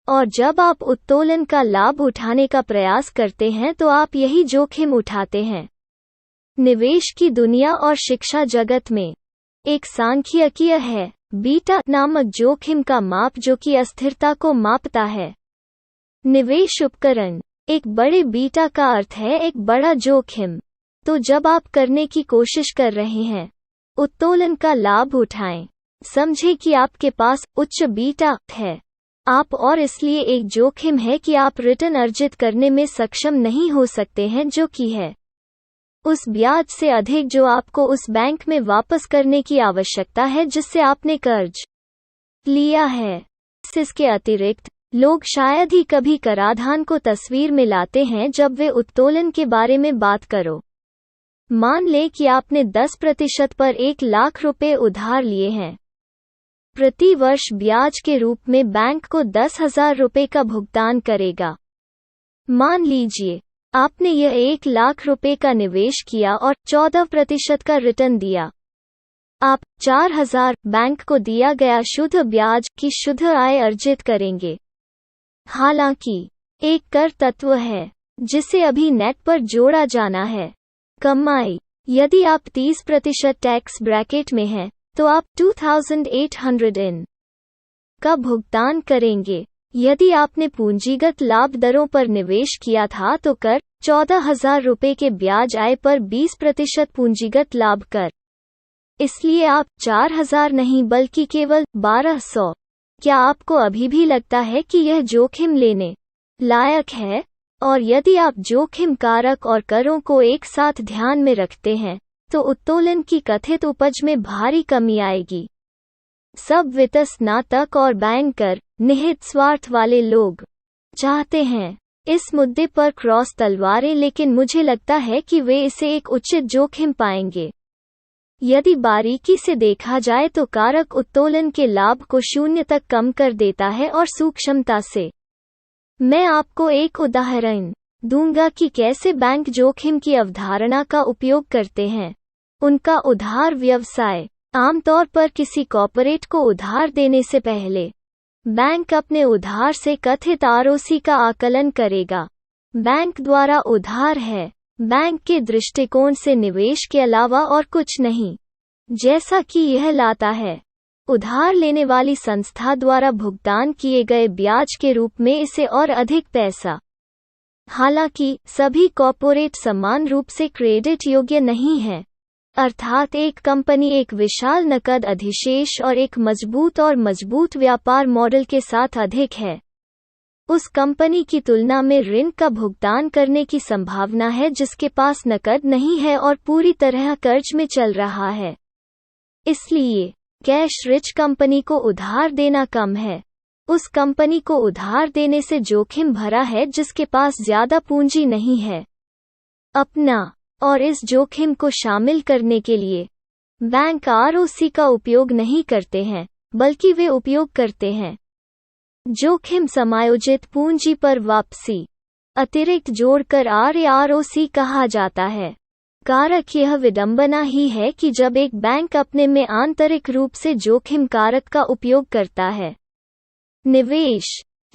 और जब आप उत्तोलन का लाभ उठाने का प्रयास करते हैं तो आप यही जोखिम उठाते हैं। निवेश की दुनिया और शिक्षा जगत में एक सांख्यिकीय है, बीटा नामक जोखिम का माप जो कि अस्थिरता को मापता है। निवेश उपकरण एक बड़े बीटा का अर्थ है एक बड़ा जोखिम। तो जब आप करने की कोशिश कर रहे हैं उत्तोलन का लाभ उठाएं, समझें कि आपके पास उच्च बीटा है आप, और इसलिए एक जोखिम है कि आप रिटर्न अर्जित करने में सक्षम नहीं हो सकते हैं जो कि है उस ब्याज से अधिक जो आपको उस बैंक में वापस करने की आवश्यकता है जिससे आपने कर्ज लिया है। इसके अतिरिक्त लोग शायद ही कभी कराधान को तस्वीर में लाते हैं जब वे उत्तोलन के बारे में बात करो। मान लें कि आपने 10% पर 1 लाख रुपए उधार लिए हैं। प्रति वर्ष ब्याज के रूप में बैंक को 10,000 रुपये का भुगतान करेगा। मान लीजिए आपने यह 1 लाख रुपए का निवेश किया और 14% का रिटर्न दिया। आप 4,000 बैंक को दिया गया शुद्ध ब्याज की शुद्ध आय अर्जित करेंगे। हालांकि एक कर तत्व है जिसे अभी नेट पर जोड़ा जाना है, कमाई। यदि आप 30% टैक्स ब्रैकेट में हैं तो आप 2,800 इन का भुगतान करेंगे। यदि आपने पूंजीगत लाभ दरों पर निवेश किया था तो कर 14,000 रुपये के ब्याज आय पर 20% पूंजीगत लाभ कर। इसलिए आप 4,000 नहीं बल्कि केवल 1,200। क्या आपको अभी भी लगता है कि यह जोखिम लेने लायक है? और यदि आप जोखिम कारक और करों को एक साथ ध्यान में रखते हैं तो उत्तोलन की कथित उपज में भारी कमी आएगी। सब वित्त स्नातक और बैंकर, निहित स्वार्थ वाले लोग चाहते हैं इस मुद्दे पर क्रॉस तलवारें, लेकिन मुझे लगता है कि वे इसे एक उचित जोखिम पाएंगे। यदि बारीकी से देखा जाए तो कारक उत्तोलन के लाभ को शून्य तक कम कर देता है और सूक्ष्मता से मैं आपको एक उदाहरण दूंगा कि कैसे बैंक जोखिम की अवधारणा का उपयोग करते हैं। उनका उधार व्यवसाय आमतौर पर किसी कॉर्पोरेट को उधार देने से पहले बैंक अपने उधार से कथित आरओसी का आकलन करेगा। बैंक द्वारा उधार है बैंक के दृष्टिकोण से निवेश के अलावा और कुछ नहीं, जैसा कि यह लाता है उधार लेने वाली संस्था द्वारा भुगतान किए गए ब्याज के रूप में इसे और अधिक पैसा। हालांकि सभी कॉर्पोरेट समान रूप से क्रेडिट योग्य नहीं है, अर्थात एक कंपनी एक विशाल नकद अधिशेष और एक मजबूत व्यापार मॉडल के साथ अधिक है, उस कंपनी की तुलना में ऋण का भुगतान करने की संभावना है जिसके पास नकद नहीं है और पूरी तरह कर्ज में चल रहा है। इसलिए कैश रिच कंपनी को उधार देना कम है। उस कंपनी को उधार देने से जोखिम भरा है जिसके पास ज्यादा पूंजी नहीं है। अपना और इस जोखिम को शामिल करने के लिए बैंक आरओसी का उपयोग नहीं करते हैं, बल्कि वे उपयोग करते हैं जोखिम समायोजित पूंजी पर वापसी। अतिरिक्त जोड़कर आरओसी कहा जाता है। कारक यह विडंबना ही है कि जब एक बैंक अपने में आंतरिक रूप से जोखिम कारक का उपयोग करता है, निवेश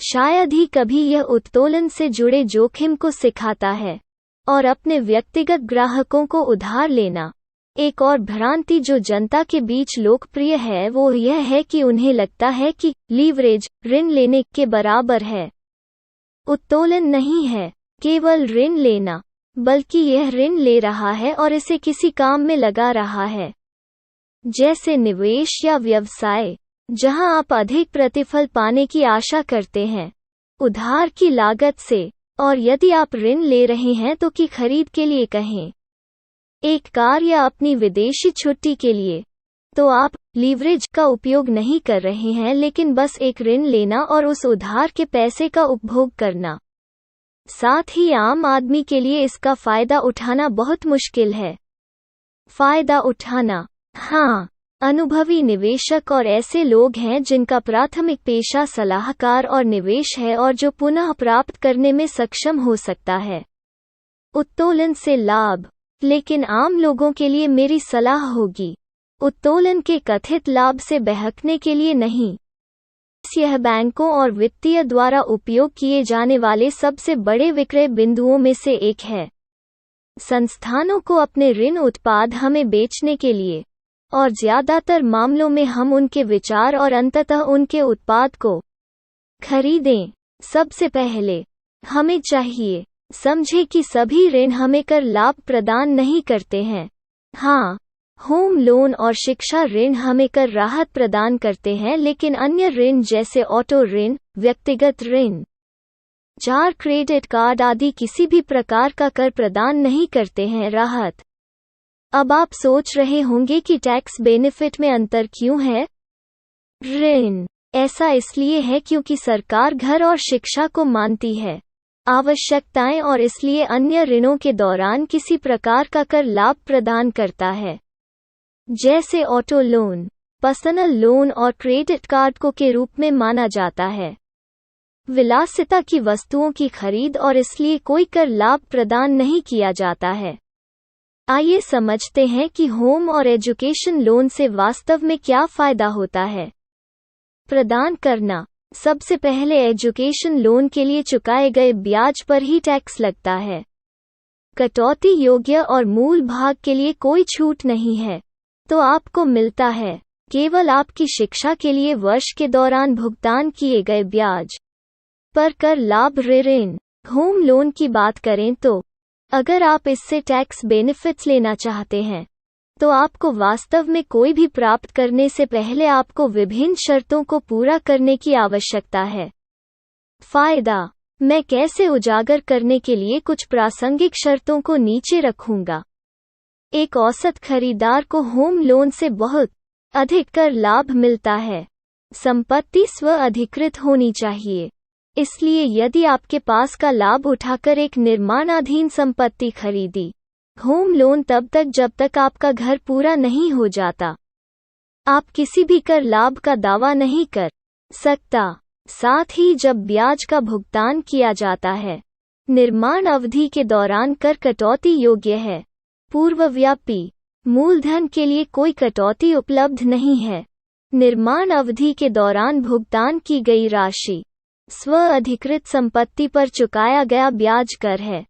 शायद ही कभी यह उत्तोलन से जुड़े जोखिम को सिखाता है। और अपने व्यक्तिगत ग्राहकों को उधार लेना। एक और भ्रांति जो जनता के बीच लोकप्रिय है वो यह है कि उन्हें लगता है कि लीवरेज ऋण लेने के बराबर है। उत्तोलन नहीं है केवल ऋण लेना, बल्कि यह ऋण ले रहा है और इसे किसी काम में लगा रहा है, जैसे निवेश या व्यवसाय, जहां आप अधिक प्रतिफल पाने की आशा करते हैं उधार की लागत से। और यदि आप ऋण ले रहे हैं तो की खरीद के लिए कहें, एक कार या अपनी विदेशी छुट्टी के लिए, तो आप लीवरेज का उपयोग नहीं कर रहे हैं लेकिन बस एक ऋण लेना और उस उधार के पैसे का उपभोग करना। साथ ही आम आदमी के लिए इसका फायदा उठाना बहुत मुश्किल है। फायदा उठाना, हाँ, अनुभवी निवेशक और ऐसे लोग हैं जिनका प्राथमिक पेशा सलाहकार और निवेश है और जो पुनः प्राप्त करने में सक्षम हो सकता है उत्तोलन से लाभ। लेकिन आम लोगों के लिए मेरी सलाह होगी उत्तोलन के कथित लाभ से बहकने के लिए नहीं। यह बैंकों और वित्तीय द्वारा उपयोग किए जाने वाले सबसे बड़े विक्रय बिंदुओं में से एक है। संस्थानों को अपने ऋण उत्पाद हमें बेचने के लिए, और ज्यादातर मामलों में हम उनके विचार और अंततः उनके उत्पाद को खरीदें। सबसे पहले हमें चाहिए समझे कि सभी ऋण हमें कर लाभ प्रदान नहीं करते हैं। हाँ, होम लोन और शिक्षा ऋण हमें कर राहत प्रदान करते हैं, लेकिन अन्य ऋण जैसे ऑटो ऋण, व्यक्तिगत ऋण, कार क्रेडिट कार्ड आदि किसी भी प्रकार का कर प्रदान नहीं करते हैं राहत। अब आप सोच रहे होंगे कि टैक्स बेनिफिट में अंतर क्यों है? ऋण ऐसा इसलिए है क्योंकि सरकार घर और शिक्षा को मानती है आवश्यकताएं और इसलिए अन्य ऋणों के दौरान किसी प्रकार का कर लाभ प्रदान करता है, जैसे ऑटो लोन, पर्सनल लोन और क्रेडिट कार्ड को के रूप में माना जाता है। विलासिता की वस्तुओं की खरीद और इसलिए कोई कर लाभ प्रदान नहीं किया जाता है। आइए समझते हैं कि होम और एजुकेशन लोन से वास्तव में क्या फायदा होता है। प्रदान करना। सबसे पहले एजुकेशन लोन के लिए चुकाए गए ब्याज पर ही टैक्स लगता है। कटौती योग्य और मूल भाग के लिए कोई छूट नहीं है, तो आपको मिलता है केवल आपकी शिक्षा के लिए वर्ष के दौरान भुगतान किए गए ब्याज पर कर लाभ। ऋण होम लोन की बात करें तो अगर आप इससे टैक्स बेनिफिट्स लेना चाहते हैं तो आपको वास्तव में कोई भी प्राप्त करने से पहले आपको विभिन्न शर्तों को पूरा करने की आवश्यकता है। फायदा मैं कैसे उजागर करने के लिए कुछ प्रासंगिक शर्तों को नीचे रखूंगा। एक औसत खरीदार को होम लोन से बहुत अधिक कर लाभ मिलता है। संपत्ति स्व अधिकृत होनी चाहिए, इसलिए यदि आपके पास का लाभ उठाकर एक निर्माणाधीन संपत्ति खरीदी, होम लोन तब तक जब तक आपका घर पूरा नहीं हो जाता, आप किसी भी कर लाभ का दावा नहीं कर सकता। साथ ही जब ब्याज का भुगतान किया जाता है, निर्माण अवधि के दौरान कर कटौती योग्य है। पूर्वव्यापी मूलधन के लिए कोई कटौती उपलब्ध नहीं है। निर्माण अवधि के दौरान भुगतान की गई राशि स्व अधिकृत संपत्ति पर चुकाया गया ब्याज कर है।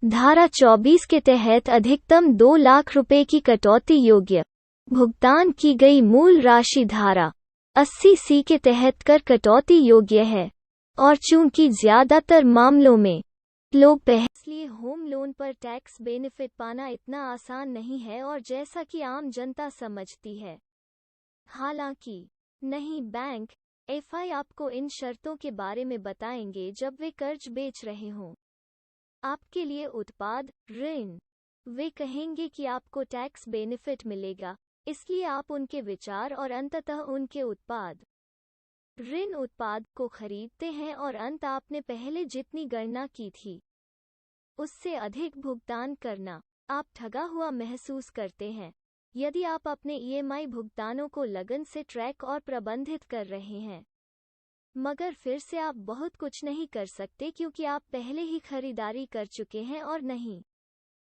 धारा 24 के तहत अधिकतम 2 लाख रुपए की कटौती योग्य भुगतान की गई मूल राशि धारा 80C के तहत कर कटौती योग्य है, और चूंकि ज्यादातर मामलों में लोग इसलिए होम लोन पर टैक्स बेनिफिट पाना इतना आसान नहीं है और जैसा कि आम जनता समझती है। हालांकि नहीं, बैंक एफआई आपको इन शर्तों के बारे में बताएंगे जब वे कर्ज बेच रहे हों आपके लिए उत्पाद ऋण। वे कहेंगे कि आपको टैक्स बेनिफिट मिलेगा, इसलिए आप उनके विचार और अंततः उनके उत्पाद ऋण उत्पाद को खरीदते हैं और अंत आपने पहले जितनी गणना की थी उससे अधिक भुगतान करना आप ठगा हुआ महसूस करते हैं। यदि आप अपने ईएमआई भुगतानों को लगन से ट्रैक और प्रबंधित कर रहे हैं, मगर फिर से आप बहुत कुछ नहीं कर सकते क्योंकि आप पहले ही खरीदारी कर चुके हैं और नहीं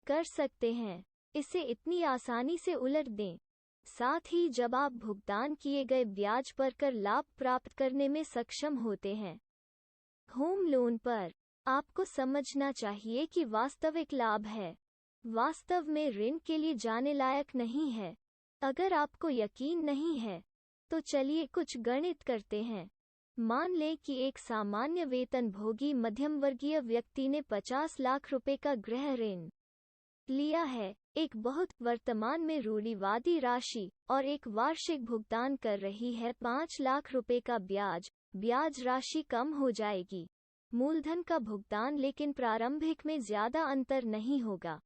कर सकते हैं इसे इतनी आसानी से उलट दें। साथ ही जब आप भुगतान किए गए ब्याज पर कर लाभ प्राप्त करने में सक्षम होते हैं होम लोन पर, आपको समझना चाहिए कि वास्तविक लाभ है वास्तव में ऋण के लिए जाने लायक नहीं है। अगर आपको यकीन नहीं है तो चलिए कुछ गणित करते हैं। मान लें कि एक सामान्य वेतनभोगी मध्यम वर्गीय व्यक्ति ने 50 लाख रुपए का गृह ऋण लिया है, एक बहुत वर्तमान में रूढ़िवादी राशि, और एक वार्षिक भुगतान कर रही है 5 लाख रुपए का ब्याज राशि कम हो जाएगी मूलधन का भुगतान, लेकिन प्रारंभिक में ज्यादा अंतर नहीं होगा।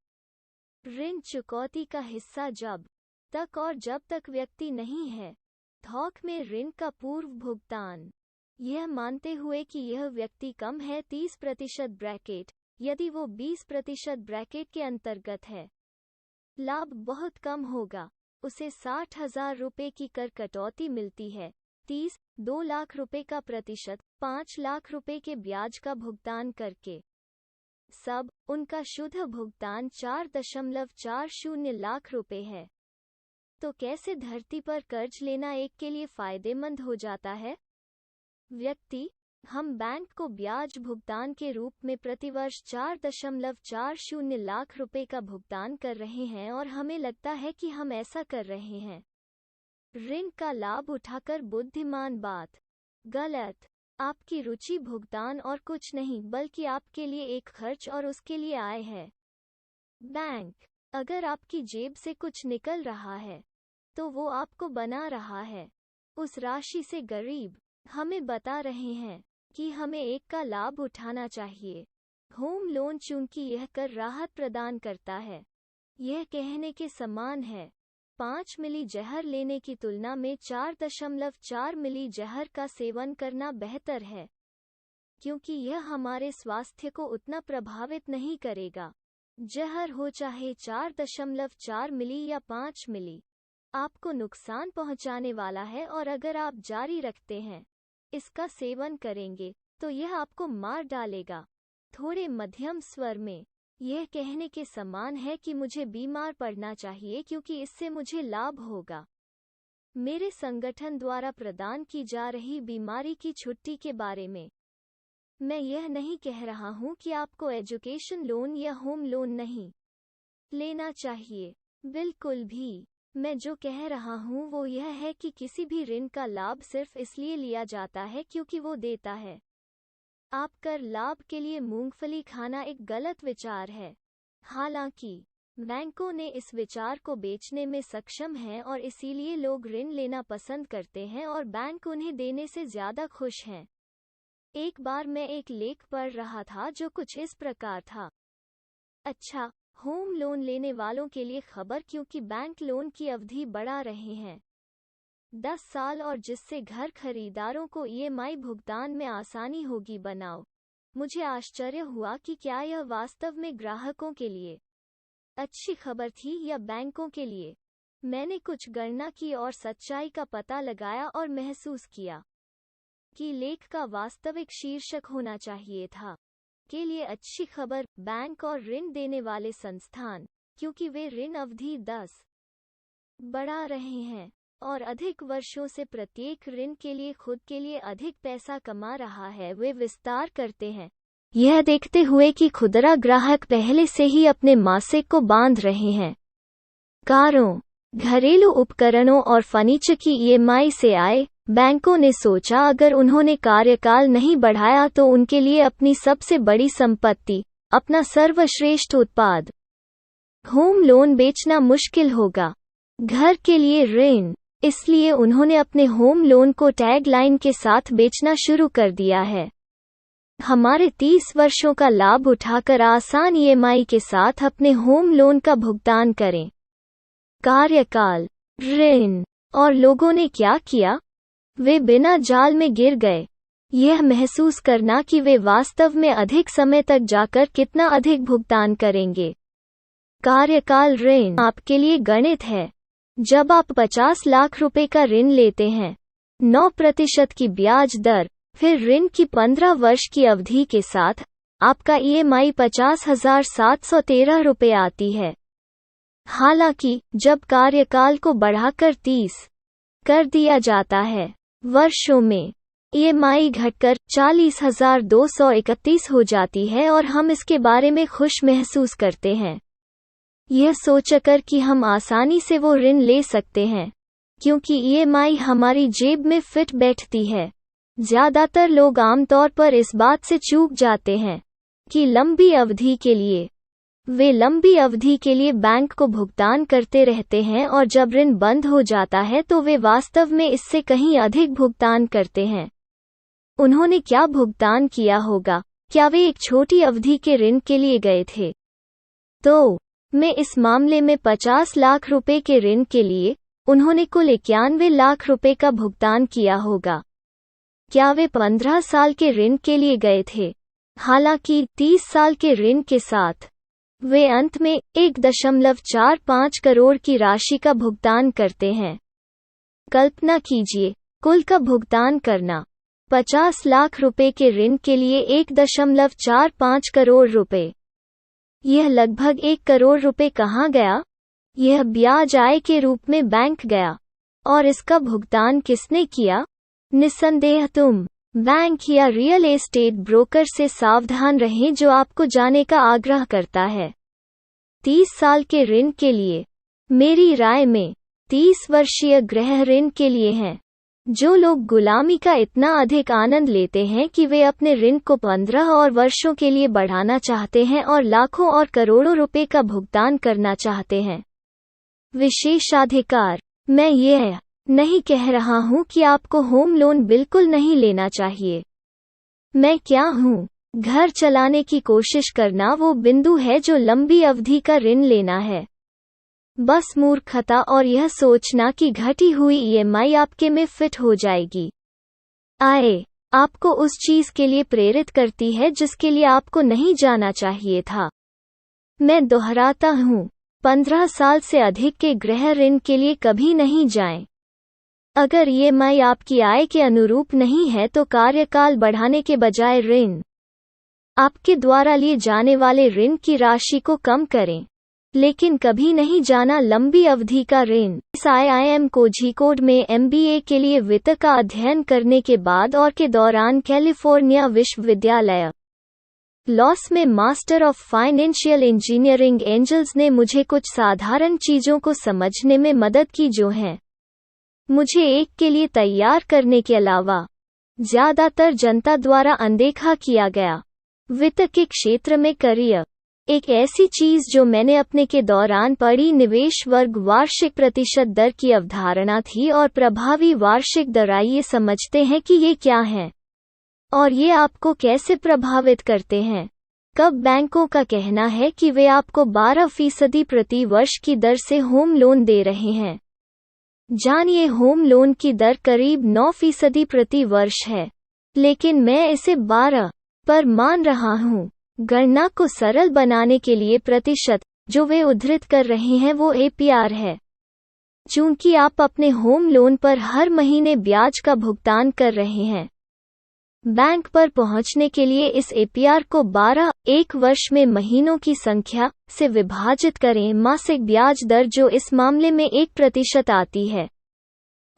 ऋण चुकौती का हिस्सा जब तक व्यक्ति नहीं है थोक में ऋण का पूर्व भुगतान, यह मानते हुए कि यह व्यक्ति कम है 30% ब्रैकेट, यदि वो 20% ब्रैकेट के अंतर्गत है लाभ बहुत कम होगा, उसे 60,000 रुपए की कर कटौती मिलती है। 2 लाख रुपए का प्रतिशत 5 लाख रुपए के ब्याज का भुगतान करके सब उनका शुद्ध भुगतान 4.40 लाख रुपए है। तो कैसे धरती पर कर्ज लेना एक के लिए फायदेमंद हो जाता है? व्यक्ति, हम बैंक को ब्याज भुगतान के रूप में प्रतिवर्ष 4.40 लाख रुपए का भुगतान कर रहे हैं और हमें लगता है कि हम ऐसा कर रहे हैं ऋण का लाभ उठाकर। बुद्धिमान बात। गलत। आपकी रुचि भुगतान और कुछ नहीं बल्कि आपके लिए एक खर्च और उसके लिए आय है। बैंक, अगर आपकी जेब से कुछ निकल रहा है तो वो आपको बना रहा है उस राशि से गरीब। हमें बता रहे हैं कि हमें एक का लाभ उठाना चाहिए। होम लोन चूंकि यह कर राहत प्रदान करता है, यह कहने के समान है 5 मिली जहर लेने की तुलना में 4.4 मिली जहर का सेवन करना बेहतर है, क्योंकि यह हमारे स्वास्थ्य को उतना प्रभावित नहीं करेगा। जहर हो चाहे 4.4 मिली या 5 मिली, आपको नुकसान पहुंचाने वाला है, और अगर आप जारी रखते हैं इसका सेवन करेंगे तो यह आपको मार डालेगा। थोड़े मध्यम स्वर में यह कहने के समान है कि मुझे बीमार पड़ना चाहिए क्योंकि इससे मुझे लाभ होगा। मेरे संगठन द्वारा प्रदान की जा रही बीमारी की छुट्टी के बारे में मैं यह नहीं कह रहा हूं कि आपको एजुकेशन लोन या होम लोन नहीं लेना चाहिए, बिल्कुल भी। मैं जो कह रहा हूं वो यह है कि किसी भी ऋण का लाभ सिर्फ इसलिए लिया जाता है क्योंकि वो देता है। आप कर लाभ के लिए मूंगफली खाना एक गलत विचार है। हालांकि बैंकों ने इस विचार को बेचने में सक्षम हैं और इसीलिए लोग ऋण लेना पसंद करते हैं और बैंक उन्हें देने से ज्यादा खुश हैं। एक बार मैं एक लेख पढ़ रहा था जो कुछ इस प्रकार था। अच्छा, होम लोन लेने वालों के लिए खबर, क्योंकि बैंक लोन की अवधि बढ़ा रहे हैं 10 साल, और जिससे घर खरीदारों को ईएमआई भुगतान में आसानी होगी बनाओ। मुझे आश्चर्य हुआ कि क्या यह वास्तव में ग्राहकों के लिए अच्छी खबर थी या बैंकों के लिए। मैंने कुछ गणना की और सच्चाई का पता लगाया और महसूस किया कि लेख का वास्तविक शीर्षक होना चाहिए था के लिए अच्छी खबर, बैंक और ऋण देने वाले संस्थान, क्योंकि वे ऋण अवधि 10 बढ़ा रहे हैं। और अधिक वर्षों से प्रत्येक ऋण के लिए खुद के लिए अधिक पैसा कमा रहा है, वे विस्तार करते हैं, यह देखते हुए कि खुदरा ग्राहक पहले से ही अपने मासिक को बांध रहे हैं। कारों, घरेलू उपकरणों और फर्नीचर की ईएमआई से आए। बैंकों ने सोचा अगर उन्होंने कार्यकाल नहीं बढ़ाया तो उनके लिए अपनी सबसे बड़ी संपत्ति, अपना सर्वश्रेष्ठ उत्पाद होम लोन बेचना मुश्किल होगा। घर के लिए ऋण, इसलिए उन्होंने अपने होम लोन को टैगलाइन के साथ बेचना शुरू कर दिया है। हमारे 30 वर्षों का लाभ उठाकर आसान ईएमआई के साथ अपने होम लोन का भुगतान करें। कार्यकाल, ऋण, और लोगों ने क्या किया? वे बिना जाल में गिर गए। यह महसूस करना कि वे वास्तव में अधिक समय तक जाकर कितना अधिक भुगतान करेंगे। कार्यकाल ऋण आपके लिए गणित है। जब आप 50 लाख रुपए का ऋण लेते हैं, 9% की ब्याज दर, फिर ऋण की 15 वर्ष की अवधि के साथ, आपका ईएमआई 50,713 रुपए आती है। हालांकि जब कार्यकाल को बढ़ाकर 30 कर दिया जाता है, वर्षों में ईएमआई घटकर 40,231 हो जाती है और हम इसके बारे में खुश महसूस करते हैं, यह सोचकर कि हम आसानी से वो ऋण ले सकते हैं, क्योंकि ईएमआई हमारी जेब में फिट बैठती है। ज्यादातर लोग आमतौर पर इस बात से चूक जाते हैं कि लंबी अवधि के लिए वे लंबी अवधि के लिए बैंक को भुगतान करते रहते हैं और जब ऋण बंद हो जाता है तो वे वास्तव में इससे कहीं अधिक भुगतान करते हैं। उन्होंने क्या भुगतान किया होगा? क्या वे एक छोटी अवधि के ऋण के लिए गए थे? तो मैं इस मामले में 50 लाख रुपए के ऋण के लिए उन्होंने कुल 91 लाख रुपए का भुगतान किया होगा। क्या वे 15 साल के ऋण के लिए गए थे? हालांकि 30 साल के ऋण के साथ वे अंत में 1.45 करोड़ की राशि का भुगतान करते हैं। कल्पना कीजिए, कुल का भुगतान करना 50 लाख रुपए के ऋण के लिए 1.45 करोड़ रुपए। यह लगभग 1 करोड़ रुपए कहाँ गया? यह ब्याज आय के रूप में बैंक गया। और इसका भुगतान किसने किया? निस्संदेह तुम। बैंक या रियल एस्टेट ब्रोकर से सावधान रहें जो आपको जाने का आग्रह करता है। 30 साल के ऋण के लिए, मेरी राय में 30 वर्षीय गृह ऋण के लिए हैं। जो लोग गुलामी का इतना अधिक आनंद लेते हैं कि वे अपने ऋण को 15 और वर्षों के लिए बढ़ाना चाहते हैं और लाखों और करोड़ों रुपए का भुगतान करना चाहते हैं। विशेषाधिकार, मैं यह नहीं कह रहा हूं कि आपको होम लोन बिल्कुल नहीं लेना चाहिए। मैं क्या हूं? घर चलाने की कोशिश करना वो बिंदु है जो लंबी अवधि का ऋण लेना है। बस मूर्खता और यह सोचना कि घटी हुई ईएमआई आपके में फिट हो जाएगी। आय आपको उस चीज के लिए प्रेरित करती है जिसके लिए आपको नहीं जाना चाहिए था। मैं दोहराता हूं, 15 साल से अधिक के गृह ऋण के लिए कभी नहीं जाएं। अगर ईएमआई आपकी आय के अनुरूप नहीं है तो कार्यकाल बढ़ाने के बजाय ऋण आपके द्वारा लिए जाने वाले ऋण की राशि को कम करें, लेकिन कभी नहीं जाना लंबी अवधि का ऋण। इस IIM कोझिकोड में MBA के लिए वित्त का अध्ययन करने के बाद और के दौरान कैलिफोर्निया विश्वविद्यालय लॉस में master of financial engineering Angeles ने मुझे कुछ साधारण चीजों को समझने में मदद की जो हैं मुझे एक के लिए तैयार करने के अलावा ज्यादातर जनता द्वारा अनदेखा किया गया। वित्त के क्षेत्र में करियर एक ऐसी चीज जो मैंने अपने के दौरान पढ़ी निवेश वर्ग वार्षिक प्रतिशत दर की अवधारणा थी और प्रभावी वार्षिक दर। आइए समझते हैं कि ये क्या हैं और ये आपको कैसे प्रभावित करते हैं। कब बैंकों का कहना है कि वे आपको 12% प्रति वर्ष की दर से होम लोन दे रहे हैं। जानिए होम लोन की दर करीब 9% प्रति वर्ष है, लेकिन मैं इसे 12 पर मान रहा हूँ। गणना को सरल बनाने के लिए प्रतिशत जो वे उद्धृत कर रहे हैं वो APR है। चूंकि आप अपने होम लोन पर हर महीने ब्याज का भुगतान कर रहे हैं, बैंक पर पहुंचने के लिए इस APR को 12 एक वर्ष में महीनों की संख्या से विभाजित करें। मासिक ब्याज दर जो इस मामले में 1% आती है।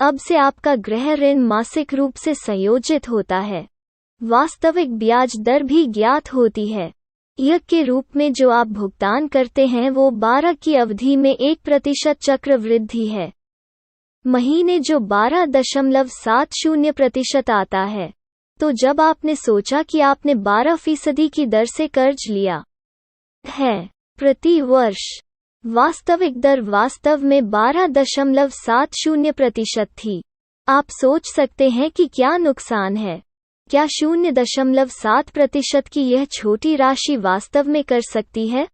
अब से आपका गृह ऋण मासिक रूप से संयोजित होता है। वास्तविक ब्याज दर भी ज्ञात होती है। यह के रूप में जो आप भुगतान करते हैं वो 12 की अवधि में 1% चक्रवृद्धि है। महीने जो 12.70% आता है। तो जब आपने सोचा कि आपने 12% की दर से कर्ज लिया है प्रति वर्ष, वास्तविक दर वास्तव में 12.70% थी। आप सोच सकते हैं कि क्या नुकसान है। क्या 0.7% की यह छोटी राशि वास्तव में कर सकती है?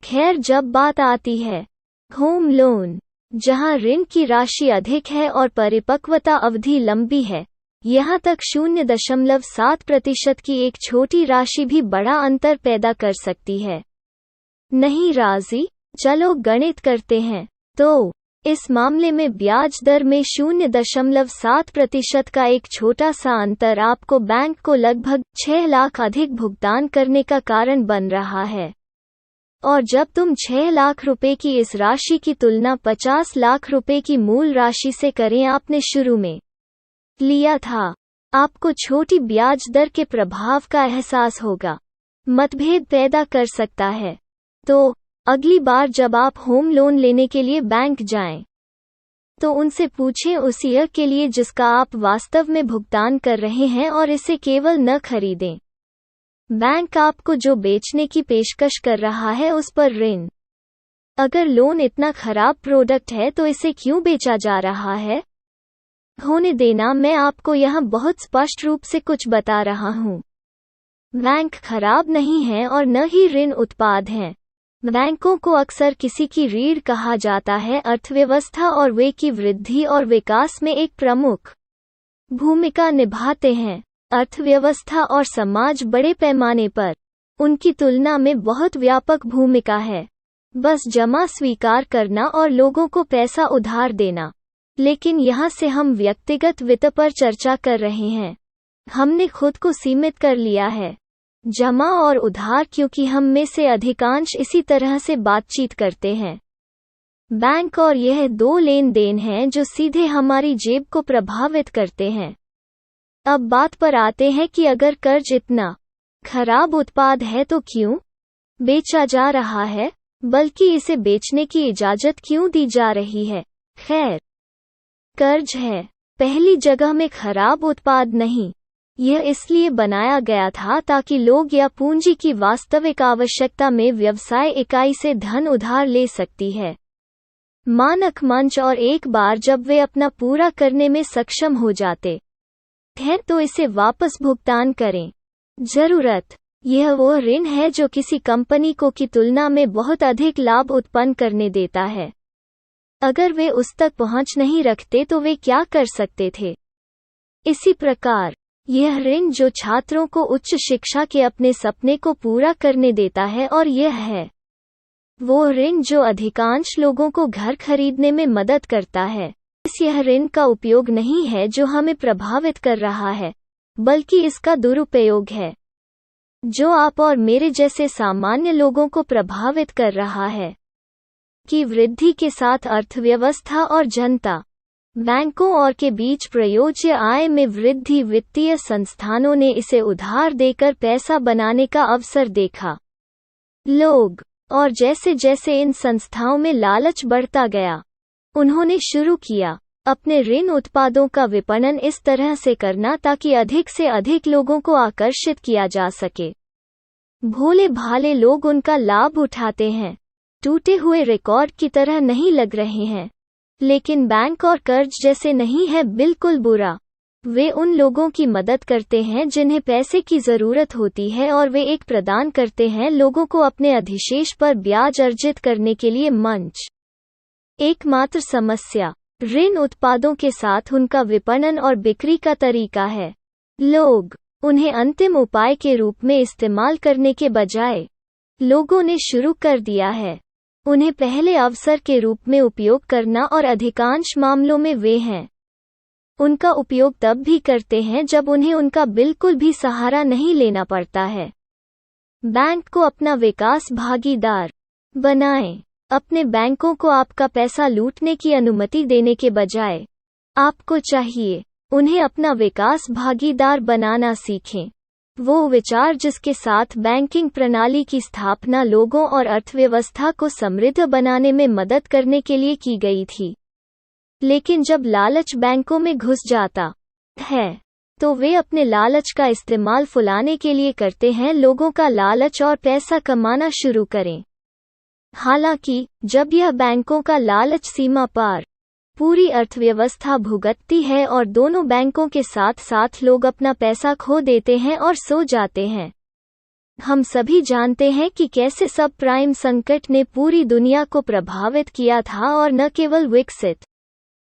खैर, जब बात आती है होम लोन, जहां ऋण की राशि अधिक है और परिपक्वता अवधि लंबी है, यहां तक 0.7% की एक छोटी राशि भी बड़ा अंतर पैदा कर सकती है। नहीं राजी? चलो गणित करते हैं। तो इस मामले में ब्याज दर में 0.7% का एक छोटा सा अंतर आपको बैंक को लगभग 6 लाख अधिक भुगतान करने का कारण बन रहा है। और जब तुम 6 लाख रुपए की इस राशि की तुलना 50 लाख रुपए की मूल राशि से करें आपने शुरू में लिया था, आपको छोटी ब्याज दर के प्रभाव का एहसास होगा। मतभेद पैदा कर सकता है। तो अगली बार जब आप होम लोन लेने के लिए बैंक जाएं, तो उनसे पूछें उस ईयर के लिए जिसका आप वास्तव में भुगतान कर रहे हैं और इसे केवल न खरीदें। बैंक आपको जो बेचने की पेशकश कर रहा है उस पर ऋण। अगर लोन इतना खराब प्रोडक्ट है तो इसे क्यों बेचा जा रहा है? होने देना, मैं आपको यहाँ बहुत स्पष्ट रूप से कुछ बता रहा हूँ। बैंक खराब नहीं है और न ही ऋण उत्पाद हैं। बैंकों को अक्सर किसी की रीढ़ कहा जाता है अर्थव्यवस्था और वे की वृद्धि और विकास में एक प्रमुख भूमिका निभाते हैं। अर्थव्यवस्था और समाज बड़े पैमाने पर उनकी तुलना में बहुत व्यापक भूमिका है। बस जमा स्वीकार करना और लोगों को पैसा उधार देना। लेकिन यहाँ से हम व्यक्तिगत वित्त पर चर्चा कर रहे हैं। हमने खुद को सीमित कर लिया है जमा और उधार, क्योंकि हम में से अधिकांश इसी तरह से बातचीत करते हैं। बैंक और यह 2 लेन देन हैं जो सीधे हमारी जेब को प्रभावित करते हैं। अब बात पर आते हैं कि अगर कर्ज इतना खराब उत्पाद है तो क्यों बेचा जा रहा है, बल्कि इसे बेचने की इजाजत क्यों दी जा रही है? खैर, कर्ज है पहली जगह में खराब उत्पाद नहीं। यह इसलिए बनाया गया था ताकि लोग या पूंजी की वास्तविक आवश्यकता में व्यवसाय इकाई से धन उधार ले सकती है। मानक मंच, और एक बार जब वे अपना पूरा करने में सक्षम हो जाते हैं तो इसे वापस भुगतान करें। जरूरत, यह वो ऋण है जो किसी कंपनी को की तुलना में बहुत अधिक लाभ उत्पन्न करने देता है। अगर वे उस तक पहुंच नहीं रखते तो वे क्या कर सकते थे? इसी प्रकार यह ऋण जो छात्रों को उच्च शिक्षा के अपने सपने को पूरा करने देता है, और यह है वो ऋण जो अधिकांश लोगों को घर खरीदने में मदद करता है। यह ऋण का उपयोग नहीं है जो हमें प्रभावित कर रहा है, बल्कि इसका दुरुपयोग है जो आप और मेरे जैसे सामान्य लोगों को प्रभावित कर रहा है। की वृद्धि के साथ अर्थव्यवस्था और जनता, बैंकों और के बीच प्रयोज्य आय में वृद्धि, वित्तीय संस्थानों ने इसे उधार देकर पैसा बनाने का अवसर देखा। लोग, और जैसे जैसे इन संस्थाओं में लालच बढ़ता गया, उन्होंने शुरू किया अपने ऋण उत्पादों का विपणन इस तरह से करना ताकि अधिक से अधिक लोगों को आकर्षित किया जा सके। भोले भाले लोग उनका लाभ उठाते हैं। टूटे हुए रिकॉर्ड की तरह नहीं लग रहे हैं, लेकिन बैंक और कर्ज जैसे नहीं है बिल्कुल बुरा। वे उन लोगों की मदद करते हैं जिन्हें पैसे की जरूरत होती है, और वे एक प्रदान करते हैं लोगों को अपने अधिशेष पर ब्याज अर्जित करने के लिए मंच। एकमात्र समस्या ऋण उत्पादों के साथ उनका विपणन और बिक्री का तरीका है। लोग उन्हें अंतिम उपाय के रूप में इस्तेमाल करने के बजाय लोगों ने शुरू कर दिया है उन्हें पहले अवसर के रूप में उपयोग करना, और अधिकांश मामलों में वे हैं उनका उपयोग तब भी करते हैं जब उन्हें उनका बिल्कुल भी सहारा नहीं लेना पड़ता है। बैंक को अपना विकास भागीदार बनाएं। अपने बैंकों को आपका पैसा लूटने की अनुमति देने के बजाय आपको चाहिए उन्हें अपना विकास भागीदार बनाना सीखें। वो विचार जिसके साथ बैंकिंग प्रणाली की स्थापना लोगों और अर्थव्यवस्था को समृद्ध बनाने में मदद करने के लिए की गई थी। लेकिन जब लालच बैंकों में घुस जाता है तो वे अपने लालच का इस्तेमाल फुलाने के लिए करते हैं, लोगों का लालच और पैसा कमाना शुरू करें। हालांकि जब यह बैंकों का लालच सीमा पार पूरी अर्थव्यवस्था भुगतती है और दोनों बैंकों के साथ साथ लोग अपना पैसा खो देते हैं और सो जाते हैं। हम सभी जानते हैं कि कैसे सब प्राइम संकट ने पूरी दुनिया को प्रभावित किया था और न केवल विकसित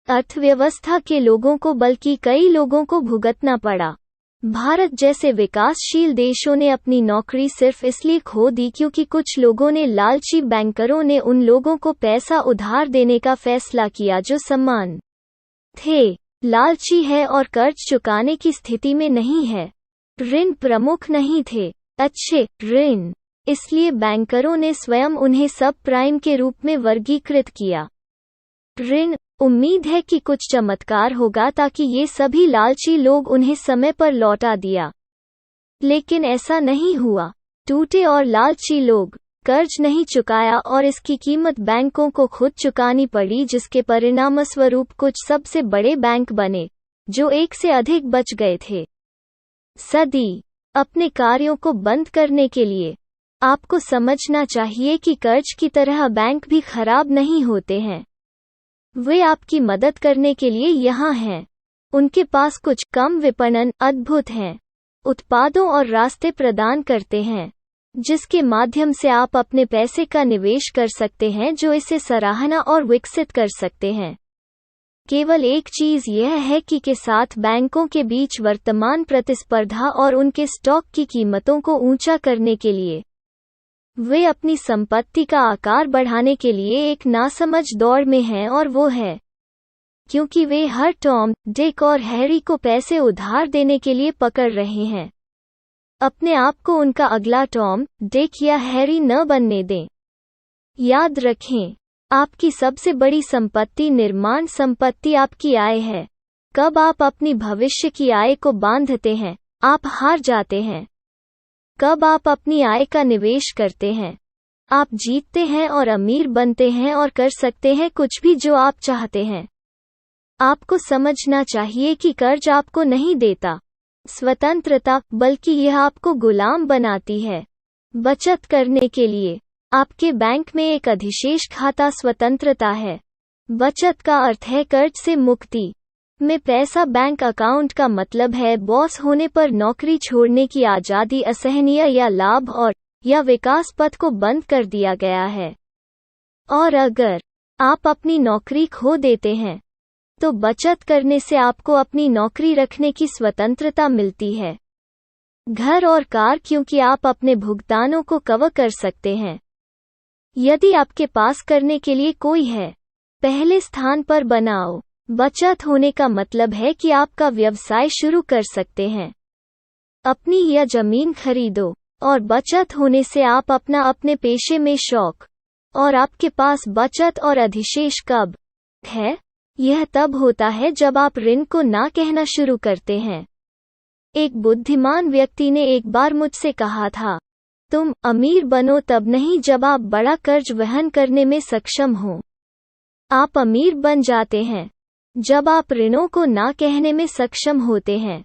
अर्थव्यवस्था के लोगों को बल्कि कई लोगों को भुगतना पड़ा। भारत जैसे विकासशील देशों ने अपनी नौकरी सिर्फ इसलिए खो दी क्योंकि कुछ लोगों ने लालची बैंकरों ने उन लोगों को पैसा उधार देने का फैसला किया जो समान थे, लालची है और कर्ज चुकाने की स्थिति में नहीं है। ऋण प्रमुख नहीं थे, अच्छे ऋण। इसलिए बैंकरों ने स्वयं उन्हें सब प्राइम के रूप में वर्गीकृत किया। ऋण। उम्मीद है कि कुछ चमत्कार होगा ताकि ये सभी लालची लोग उन्हें समय पर लौटा दिया, लेकिन ऐसा नहीं हुआ। टूटे और लालची लोग कर्ज नहीं चुकाया और इसकी कीमत बैंकों को खुद चुकानी पड़ी, जिसके परिणामस्वरूप कुछ सबसे बड़े बैंक बने जो एक से अधिक बच गए थे। सदी अपने कार्यों को बंद करने के लिए आपको समझना चाहिए कि कर्ज की तरह बैंक भी खराब नहीं होते हैं। वे आपकी मदद करने के लिए यहाँ हैं। उनके पास कुछ कम विपणन अद्भुत हैं, उत्पादों और रास्ते प्रदान करते हैं जिसके माध्यम से आप अपने पैसे का निवेश कर सकते हैं जो इसे सराहना और विकसित कर सकते हैं। केवल एक चीज यह है कि के साथ बैंकों के बीच वर्तमान प्रतिस्पर्धा और उनके स्टॉक की कीमतों को ऊंचा करने के लिए वे अपनी संपत्ति का आकार बढ़ाने के लिए एक नासमझ दौड़ में हैं, और वो है क्योंकि वे हर टॉम, डिक और हैरी को पैसे उधार देने के लिए पकड़ रहे हैं। अपने आप को उनका अगला टॉम, डिक या हैरी न बनने दें। याद रखें, आपकी सबसे बड़ी संपत्ति निर्माण संपत्ति आपकी आय है। कब आप अपनी भविष्य की आय को बांधते हैं, आप हार जाते हैं। कब आप अपनी आय का निवेश करते हैं, आप जीतते हैं और अमीर बनते हैं और कर सकते हैं कुछ भी जो आप चाहते हैं। आपको समझना चाहिए कि कर्ज आपको नहीं देता स्वतंत्रता, बल्कि यह आपको गुलाम बनाती है। बचत करने के लिए आपके बैंक में एक अधिशेष खाता स्वतंत्रता है। बचत का अर्थ है कर्ज से मुक्ति में पैसा। बैंक अकाउंट का मतलब है बॉस होने पर नौकरी छोड़ने की आज़ादी, असहनीय या लाभ और या विकास पथ को बंद कर दिया गया है। और अगर आप अपनी नौकरी खो देते हैं तो बचत करने से आपको अपनी नौकरी रखने की स्वतंत्रता मिलती है। घर और कार, क्योंकि आप अपने भुगतानों को कवर कर सकते हैं। यदि आपके पास करने के लिए कोई है, पहले स्थान पर बनाओ। बचत होने का मतलब है कि आपका व्यवसाय शुरू कर सकते हैं। अपनी यह जमीन खरीदो। और बचत होने से आप अपने पेशे में शौक और आपके पास बचत और अधिशेष कब है? यह तब होता है जब आप ऋण को ना कहना शुरू करते हैं। एक बुद्धिमान व्यक्ति ने एक बार मुझसे कहा था, तुम अमीर बनो तब नहीं जब आप बड़ा कर्ज वहन करने में सक्षम हो। आप अमीर बन जाते हैं जब आप ऋणों को ना कहने में सक्षम होते हैं।